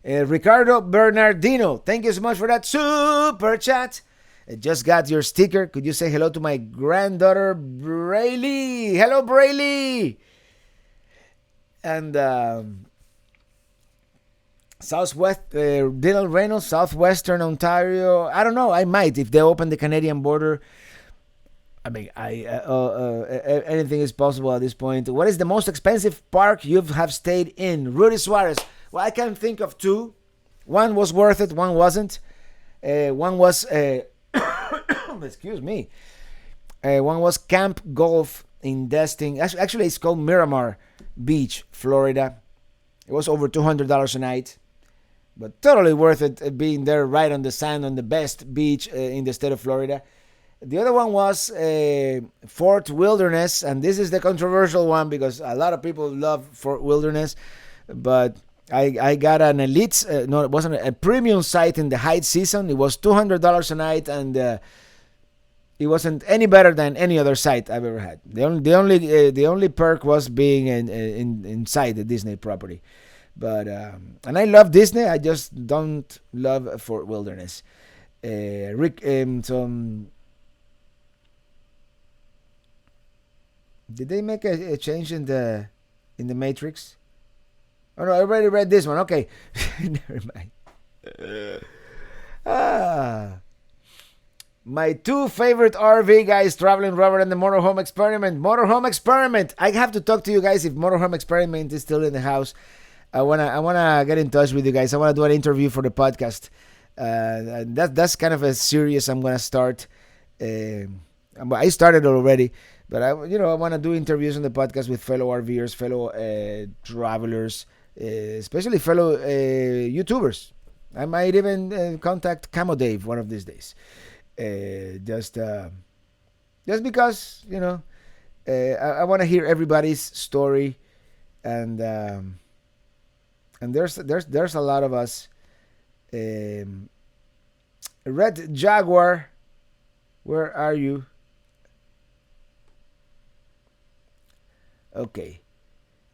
Ricardo Bernardino, thank you so much for that super chat. I just got your sticker. Could you say hello to my granddaughter, Braley? Hello, Braley. And Southwest, Dylan Reynolds, Southwestern Ontario. I don't know. I might if they open the Canadian border. I mean, anything is possible at this point. What is the most expensive park you have stayed in? Rudy Suarez. Well, I can think of two. One was worth it. One wasn't. One was excuse me. One was Camp Golf in Destin. Actually, it's called Miramar Beach, Florida. It was over $200 a night, but totally worth it being there right on the sand on the best beach in the state of Florida. The other one was Fort Wilderness, and this is the controversial one because a lot of people love Fort Wilderness, but I got an elite, no, it wasn't a premium site in the high season. It was $200 a night, and it wasn't any better than any other site I've ever had. The only perk was being inside the Disney property, but and I love Disney. I just don't love Fort Wilderness. Did they make a change in the Matrix? Oh no, I already read this one. Okay, never mind. My two favorite RV guys, Traveling Robert and the Motorhome Experiment. Motorhome Experiment. I have to talk to you guys if Motorhome Experiment is still in the house. I wanna get in touch with you guys. I wanna do an interview for the podcast. That's kind of a series I'm gonna start. I started already, but I want to do interviews on the podcast with fellow RVers, fellow travelers, especially fellow YouTubers. I might even contact Camo Dave one of these days. Just because I want to hear everybody's story, and there's a lot of us. Red Jaguar, where are you? Okay.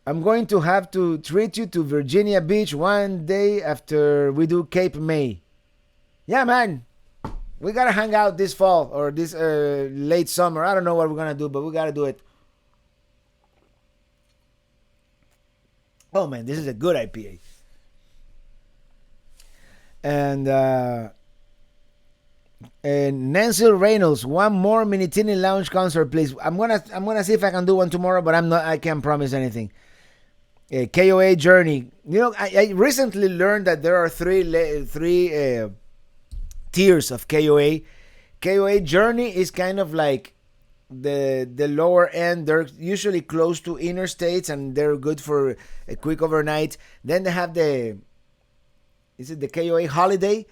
I'm going to have to treat you to Virginia Beach one day after we do Cape May. Yeah, man. We got to hang out this fall or this late summer. I don't know what we're going to do, but we got to do it. Oh, man, this is a good IPA. And Nancy Reynolds, one more Minitini Lounge concert, please. I'm gonna see if I can do one tomorrow, but I can't promise anything. KOA Journey. I recently learned that there are three tiers of KOA. KOA Journey is kind of like the lower end. They're usually close to interstates and they're good for a quick overnight. Then they have the KOA Holiday?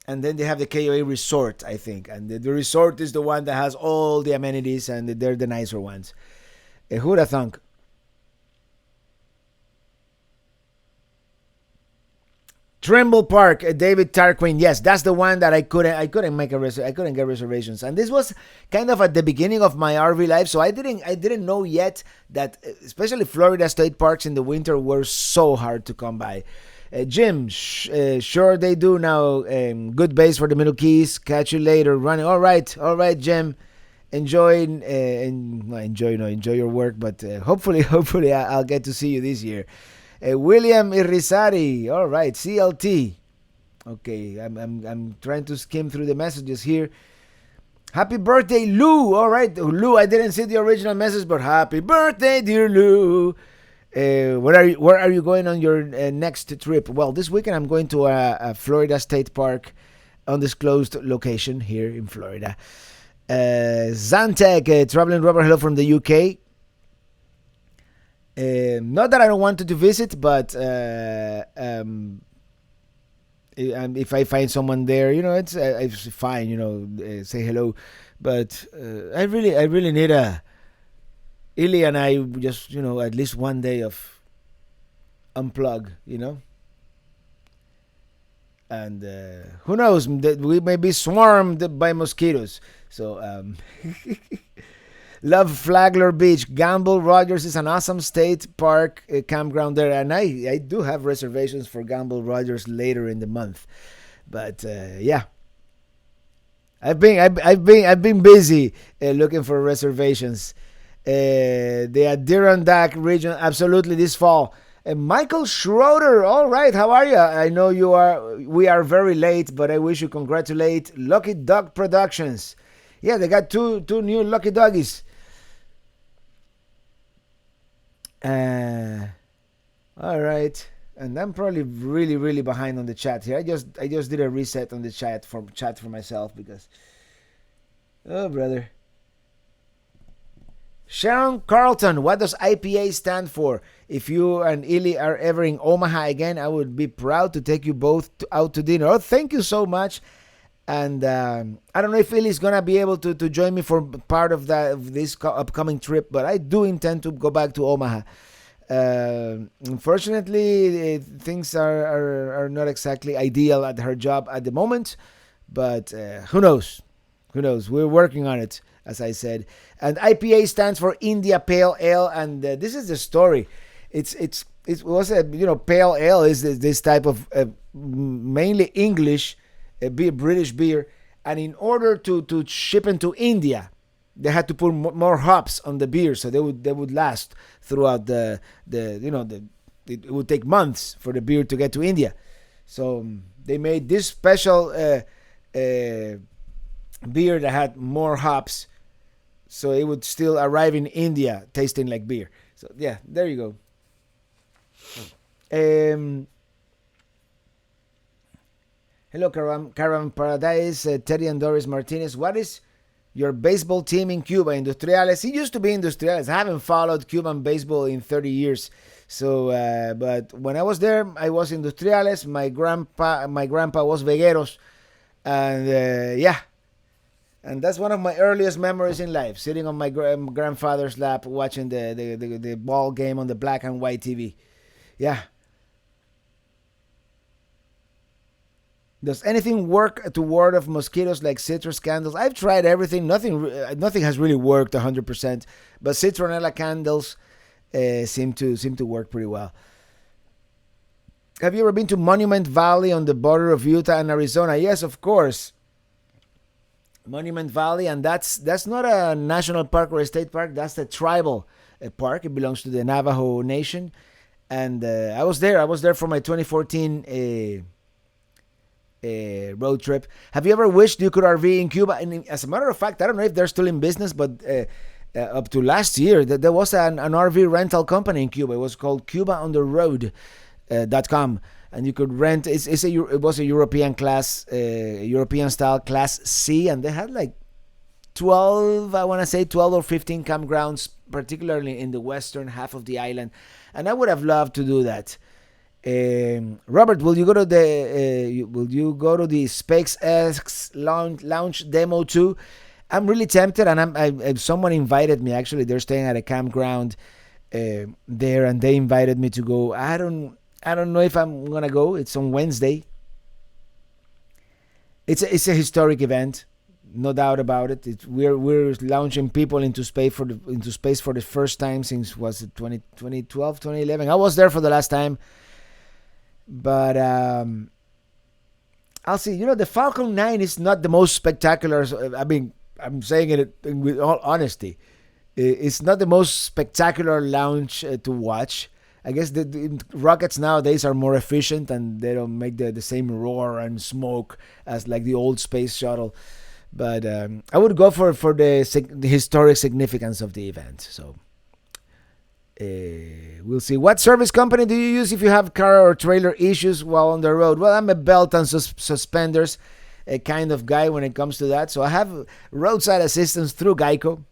And then they have the KOA Resort, I think. And the resort is the one that has all the amenities, and they're the nicer ones. Who'd have thunk? Trimble Park, David Tarquin. Yes, that's the one that I couldn't get reservations. And this was kind of at the beginning of my RV life, so I didn't know yet that especially Florida state parks in the winter were so hard to come by. Jim, sure they do now. Good base for the Middle Keys. Catch you later. Running. All right, Jim. Enjoy your work, but hopefully I'll get to see you this year. William Irizarry. All right, CLT. Okay, I'm trying to skim through the messages here. Happy birthday, Lou. All right, Lou. I didn't see the original message, but happy birthday, dear Lou. Where are you going on your next trip? Well, this weekend I'm going to a Florida State Park, undisclosed location here in Florida. Zantec, Traveling Robert, hello from the UK. Not that I don't want to visit, but if I find someone there, it's fine. Say hello. But I really need Illy and I just, at least one day of unplug, and who knows, that we may be swarmed by mosquitoes. So, love Flagler Beach. Gamble Rogers is an awesome state park campground there, and I do have reservations for Gamble Rogers later in the month. But yeah, I've been busy looking for reservations. The Adirondack region, absolutely, this fall. Michael Schroeder, all right, how are you? I know you are. We are very late, but I wish you congratulate Lucky Dog Productions. Yeah, they got two new Lucky Doggies. All right, and I'm probably really behind on the chat here. I just did a reset on the chat for myself because oh brother. Sharon Carlton, what does IPA stand for? If you and Illy are ever in Omaha again, I would be proud to take you both out to dinner. Oh, thank you so much. And I don't know if Illy's gonna be able to join me for part of this upcoming trip, but I do intend to go back to Omaha. Unfortunately, things are not exactly ideal at her job at the moment, but who knows? Who knows? We're working on it, as I said. And IPA stands for India Pale Ale, and this is the story. It was a pale ale is this type of mainly English beer, British beer, and in order to ship into India, they had to put more hops on the beer so they would last throughout it would take months for the beer to get to India. So they made this special beer that had more hops, so it would still arrive in India tasting like beer. So yeah, there you go. Hello, Caravan Paradise, Teddy and Doris Martinez. What is your baseball team in Cuba? Industriales. It used to be Industriales. I haven't followed Cuban baseball in 30 years. So, but when I was there, I was Industriales. My grandpa was Vegueros, and yeah, and that's one of my earliest memories in life, sitting on my grandfather's lap watching the ball game on the black and white TV. Yeah. Does anything work to ward off mosquitoes like citrus candles? I've tried everything. Nothing has really worked 100%, but citronella candles seem to work pretty well. Have you ever been to Monument Valley on the border of Utah and Arizona? Yes, of course. Monument Valley, and that's not a national park or a state park. That's a tribal park. It belongs to the Navajo Nation, and I was there. I was there for my 2014 road trip. Have you ever wished you could RV in Cuba? And as a matter of fact, I don't know if they're still in business, but up to last year, there was an RV rental company in Cuba. It was called CubaOnTheRoad.com, and you could rent. It was a European style Class C, and they had like 12 or 15 campgrounds, particularly in the western half of the island, and I would have loved to do that. Robert, will you go to the SpaceX launch demo too? I'm really tempted, and someone invited me. Actually, they're staying at a campground there, and they invited me to go. I don't know if I'm gonna go. It's on Wednesday. It's a historic event, no doubt about it. We're launching people into space for the first time since, was it 2012, 2011? I was there for the last time. But I'll see. The Falcon 9 is not the most spectacular. I mean, I'm saying it with all honesty. It's not the most spectacular launch to watch. I guess the rockets nowadays are more efficient and they don't make the same roar and smoke as like the old space shuttle. But I would go for the historic significance of the event. So we'll see. What service company do you use if you have car or trailer issues while on the road? Well, I'm a belt and suspenders kind of guy when it comes to that. So I have roadside assistance through Geico,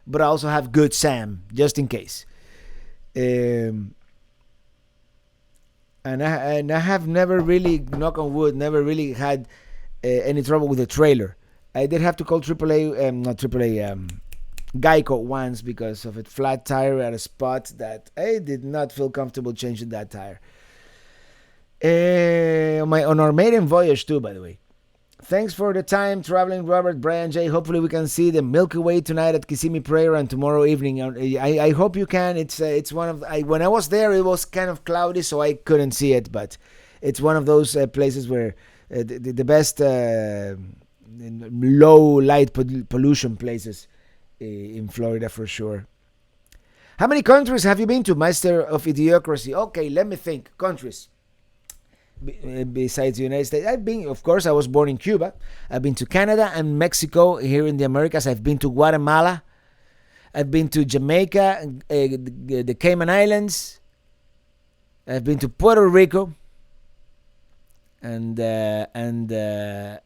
but I also have Good Sam just in case. And I have never really, knock on wood, never really had any trouble with the trailer. I did have to call Geico once because of a flat tire at a spot that I did not feel comfortable changing that tire. On our maiden voyage too, by the way. Thanks for the time traveling, Robert, Brian J. Hopefully we can see the Milky Way tonight at Kissimmee Prayer and tomorrow evening. I hope you can. It's one of when I was there, it was kind of cloudy, so I couldn't see it. But it's one of those places where the best low light pollution places in Florida for sure. How many countries have you been to, Master of Idiocracy? Okay, let me think. Countries. Besides the United States, I've been, of course, I was born in Cuba. I've been to Canada and Mexico here in the Americas. I've been to Guatemala. I've been to Jamaica, the Cayman Islands. I've been to Puerto Rico and the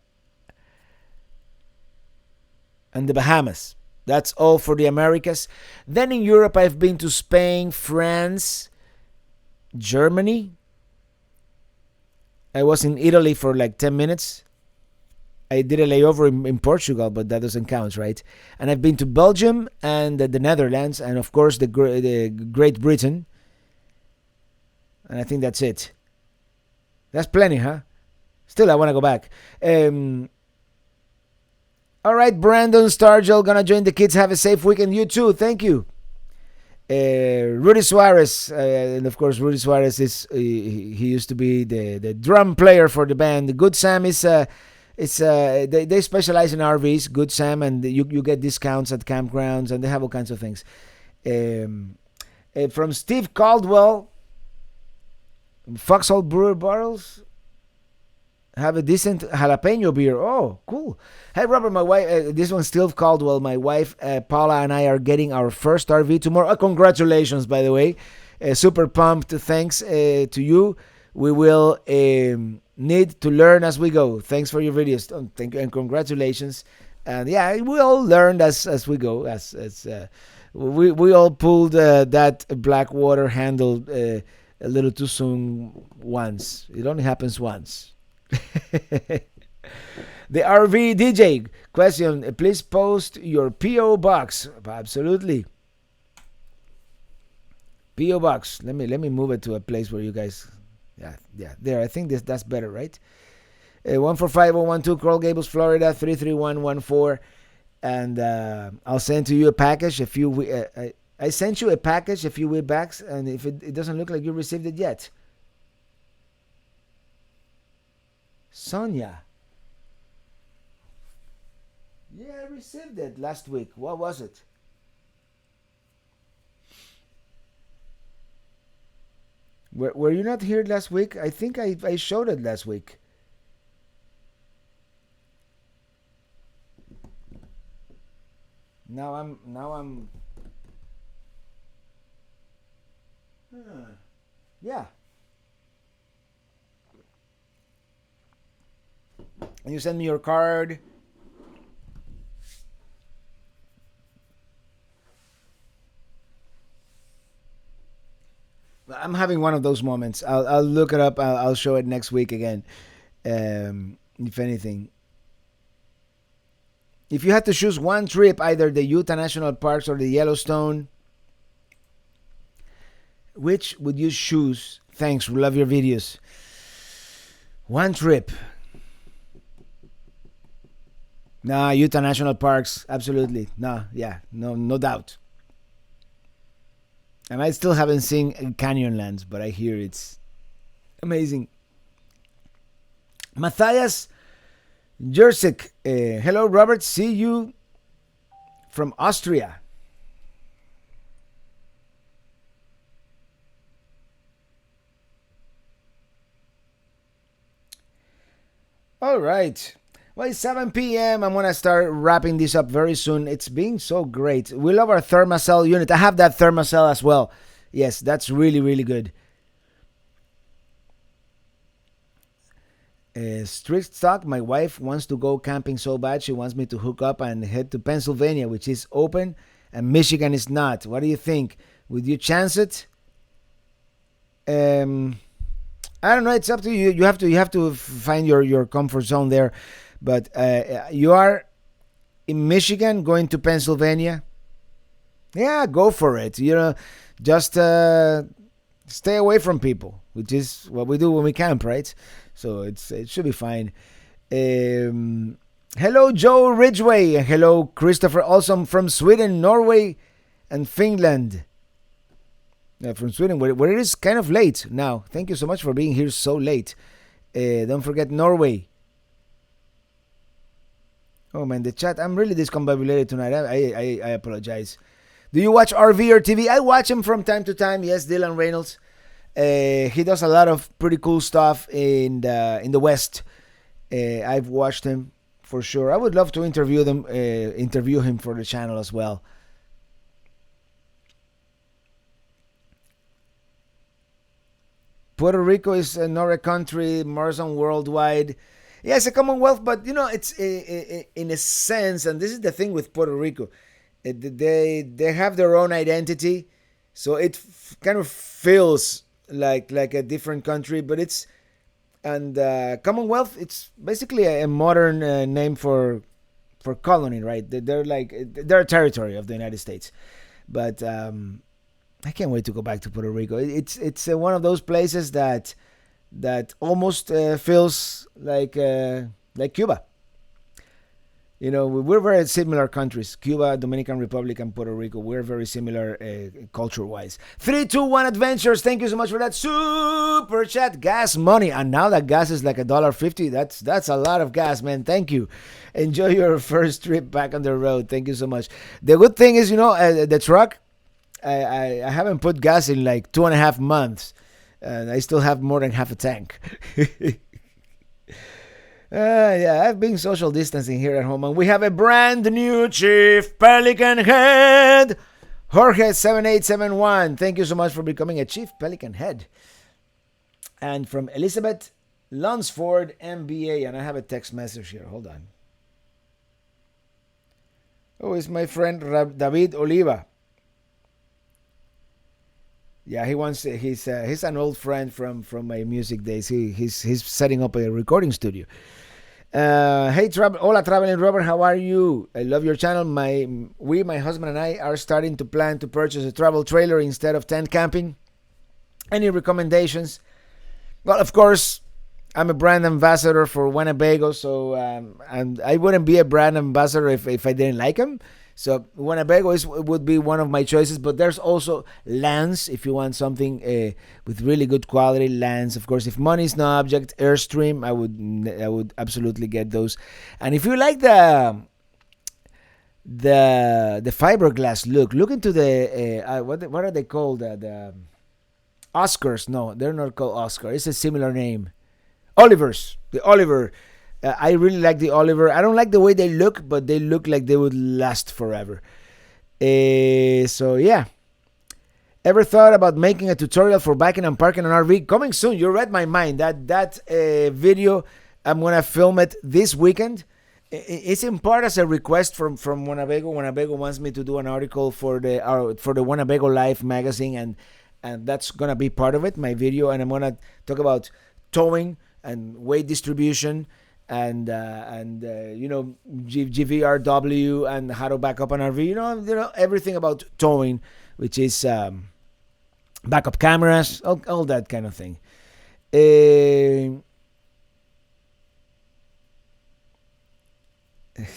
Bahamas. That's all for the Americas. Then in Europe, I've been to Spain, France, Germany. I was in Italy for like 10 minutes. I did a layover in Portugal, but that doesn't count, right? And I've been to Belgium and the Netherlands, and of course the Great Britain. And I think that's it. That's plenty, huh? Still, I want to go back. All right, Brandon Stargell gonna join the kids. Have a safe weekend. You too. Thank you. Rudy Suarez, and of course Rudy Suarez is he used to be the drum player for the band. Good Sam is they specialize in RVs. Good Sam, and you get discounts at campgrounds, and they have all kinds of things. From Steve Caldwell, Foxhole Brewer Barrels have a decent jalapeno beer. Oh, cool. Hey, Robert, my wife, this one's Steve Caldwell. My wife, Paula, and I are getting our first RV tomorrow. Congratulations, by the way. Super pumped. Thanks to you. We will need to learn as we go. Thanks for your videos. Thank you and congratulations. And yeah, we all learned as we go. We all pulled that Blackwater handle a little too soon once. It only happens once. The RV DJ question, please post your PO box. Absolutely. PO box. Let me move it to a place where you guys yeah there. I think that's better, right? 145012 Coral Gables, Florida 33114, and I'll send to you a package I sent you a package a few weeks back, and if it doesn't look like you received it yet. Sonia. Yeah, I received it last week. What was it? Were you not here last week? I think I showed it last week. Now I'm yeah. And you send me your card. I'm having one of those moments. I'll look it up. I'll show it next week again. If anything. If you had to choose one trip, either the Utah National Parks or the Yellowstone, which would you choose? Thanks. We love your videos. One trip. Nah, Utah National Parks. Absolutely. Nah, yeah. No doubt. And I still haven't seen Canyonlands, but I hear it's amazing. Matthias Jersik. Hello, Robert. See you from Austria. All right. Well, it's 7 p.m. I'm going to start wrapping this up very soon. It's been so great. We love our Thermacell unit. I have that Thermacell as well. Yes, that's really, really good. Strict stock. My wife wants to go camping so bad. She wants me to hook up and head to Pennsylvania, which is open, and Michigan is not. What do you think? Would you chance it? I don't know. It's up to you. You have to find your comfort zone there. But you are in Michigan going to Pennsylvania. Yeah, go for it. Just stay away from people, which is what we do when we camp, right? So it should be fine. Hello, Joe Ridgway. Hello, Christopher Olson from Sweden, Norway, and Finland. From Sweden, where it is kind of late now. Thank you so much for being here so late. Don't forget Norway. Oh man, the chat. I'm really discombobulated tonight. I apologize. Do you watch RV or TV? I watch him from time to time. Yes, Dylan Reynolds. He does a lot of pretty cool stuff in the West. I've watched him for sure. I would love to interview him for the channel as well. Puerto Rico is not a country, Morrison worldwide. Yeah, it's a Commonwealth, but it's in a sense, and this is the thing with Puerto Rico, they have their own identity, so it kind of feels like a different country, but it's and Commonwealth. It's basically a modern name for colony, right? They're a territory of the United States, but I can't wait to go back to Puerto Rico. It's one of those places that almost feels like Cuba. We're very similar countries. Cuba, Dominican Republic, and Puerto Rico. We're very similar culture-wise. 321 Adventures. Thank you so much for that super chat. Gas money, and now that gas is like $1.50. That's a lot of gas, man. Thank you. Enjoy your first trip back on the road. Thank you so much. The good thing is, the truck. I haven't put gas in like 2.5 months, and I still have more than half a tank. Yeah, I've been social distancing here at home, and we have a brand new Chief Pelican Head, Jorge7871. Thank you so much for becoming a Chief Pelican Head. And from Elizabeth Lunsford, MBA, and I have a text message here. Hold on. Oh, it's my friend David Oliva. Yeah, he wants. He's an old friend from my music days. He's setting up a recording studio. Hey, hola, traveling Robert. How are you? I love your channel. My husband and I are starting to plan to purchase a travel trailer instead of tent camping. Any recommendations? Well, of course, I'm a brand ambassador for Winnebago, so and I wouldn't be a brand ambassador if I didn't like them. So Winnebago would be one of my choices, but there's also Lance if you want something with really good quality. Lance, of course, if money is no object. Airstream, I would absolutely get those. And if you like the fiberglass look into the what are they called? The Oscars? No, they're not called Oscar. It's a similar name. Olivers, the Oliver. I really like the Oliver. I don't like the way they look, but they look like they would last forever. So yeah. Ever thought about making a tutorial for backing and parking an RV? Coming soon. You read my mind. That video, I'm gonna film it this weekend. It's in part as a request from Winnebago. Winnebago wants me to do an article for the Winnebago Life magazine, and that's gonna be part of it, my video. And I'm gonna talk about towing and weight distribution. And GVRW and how to back up an RV, everything about towing, which is backup cameras, all that kind of thing.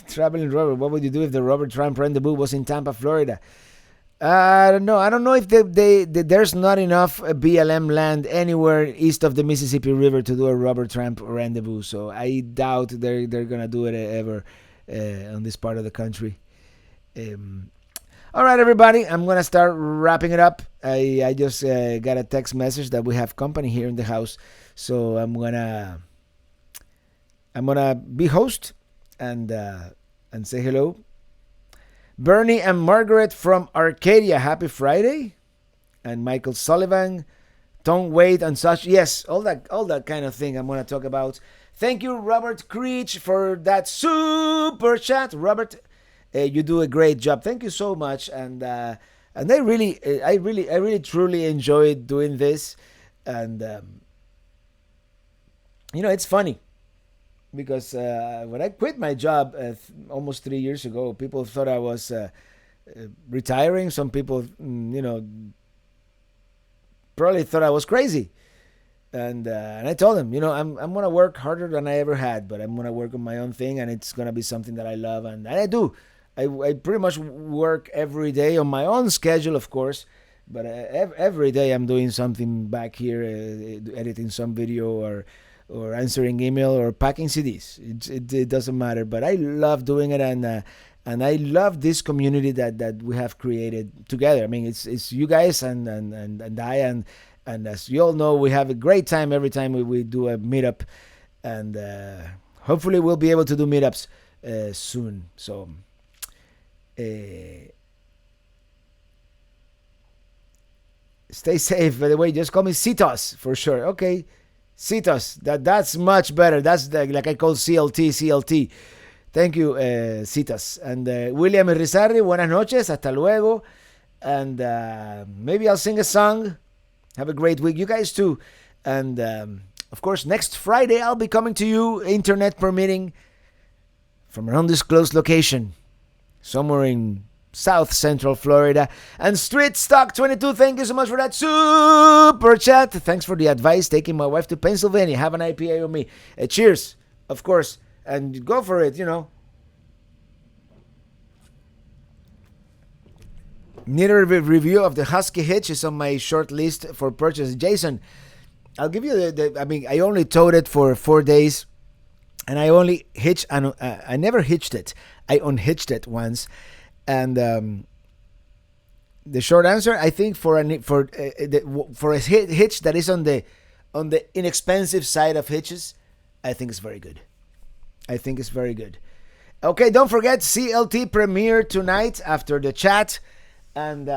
Traveling Robert, what would you do if the Robert Trump Rendezvous was in Tampa, Florida? I don't know. I don't know if there's not enough BLM land anywhere east of the Mississippi River to do a rubber tramp rendezvous. So I doubt they're gonna do it ever on this part of the country. All right, everybody. I'm gonna start wrapping it up. I just got a text message that we have company here in the house, so I'm gonna be host and say hello. Bernie and Margaret from Arcadia, happy Friday. And Michael Sullivan, Tom Wade and such. Yes, all that kind of thing I'm going to talk about. Thank you, Robert Creech, for that super chat. Robert, you do a great job. Thank you so much. And I really truly enjoyed doing this. And it's funny. Because when I quit my job almost 3 years ago, people thought I was retiring. Some people, probably thought I was crazy. And I told them, I'm going to work harder than I ever had, but I'm going to work on my own thing, and it's going to be something that I love. And I do. I pretty much work every day on my own schedule, of course. But every day I'm doing something back here, editing some video or answering email or packing CDs. It doesn't matter, but I love doing it, and And I love this community that we have created together. I mean, it's you guys and I, and as you all know, we have a great time every time we do a meetup, and hopefully we'll be able to do meetups soon. So stay safe. By the way, just call me Citos for sure. Okay, Citos. That's much better. That's like I call CLT. Thank you, Citas. And William Irizarry, buenas noches, hasta luego. And maybe I'll sing a song. Have a great week. You guys too. And of course, next Friday, I'll be coming to you, internet permitting, from an undisclosed location, somewhere in South Central Florida. And Street Stock 22, thank you so much for that super chat. Thanks for the advice, taking my wife to Pennsylvania. Have an IPA with me. Cheers, of course. And go for it, Need a review of the Husky hitch is on my short list for purchase. Jason, I'll give you I only towed it for 4 days, and I only hitched, and I never hitched it. I unhitched it once, and the short answer, I think for a hitch that is on the inexpensive side of hitches, I think it's very good. Okay, don't forget CLT premiere tonight after the chat, and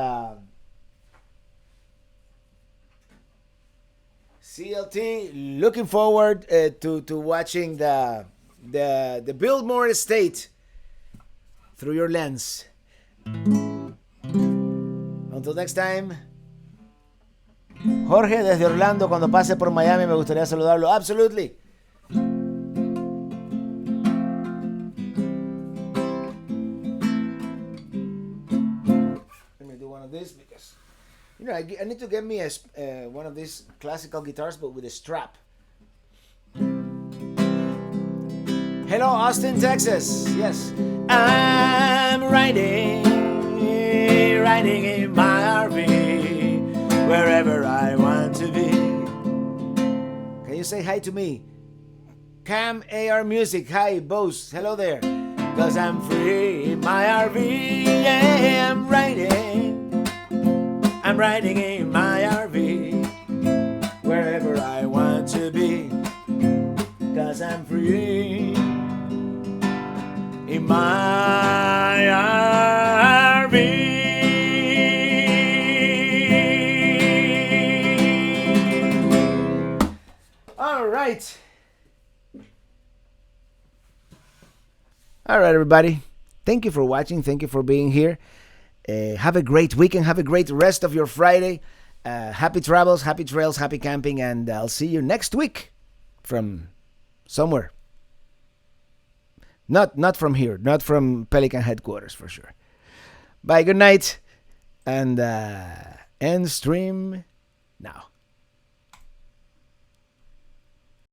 CLT looking forward to watching the Biltmore Estate through your lens. Until next time, Jorge desde Orlando. Cuando pase por Miami me gustaría saludarlo. Absolutely. This because I need to get me one of these classical guitars, but with a strap. Hello, Austin, Texas. Yes, I'm riding in my RV wherever I want to be. Can you say hi to me? Cam AR Music. Hi, Bose. Hello there. 'Cause I'm free in my RV. Yeah, I'm riding in my RV wherever I want to be, 'cause I'm free in my RV. All right, everybody. Thank you for watching. Thank you for being here. Have a great weekend. Have a great rest of your Friday. Happy travels, happy trails, happy camping, and I'll see you next week from somewhere. Not from here, not from Pelican headquarters for sure. Bye, good night, and end stream now.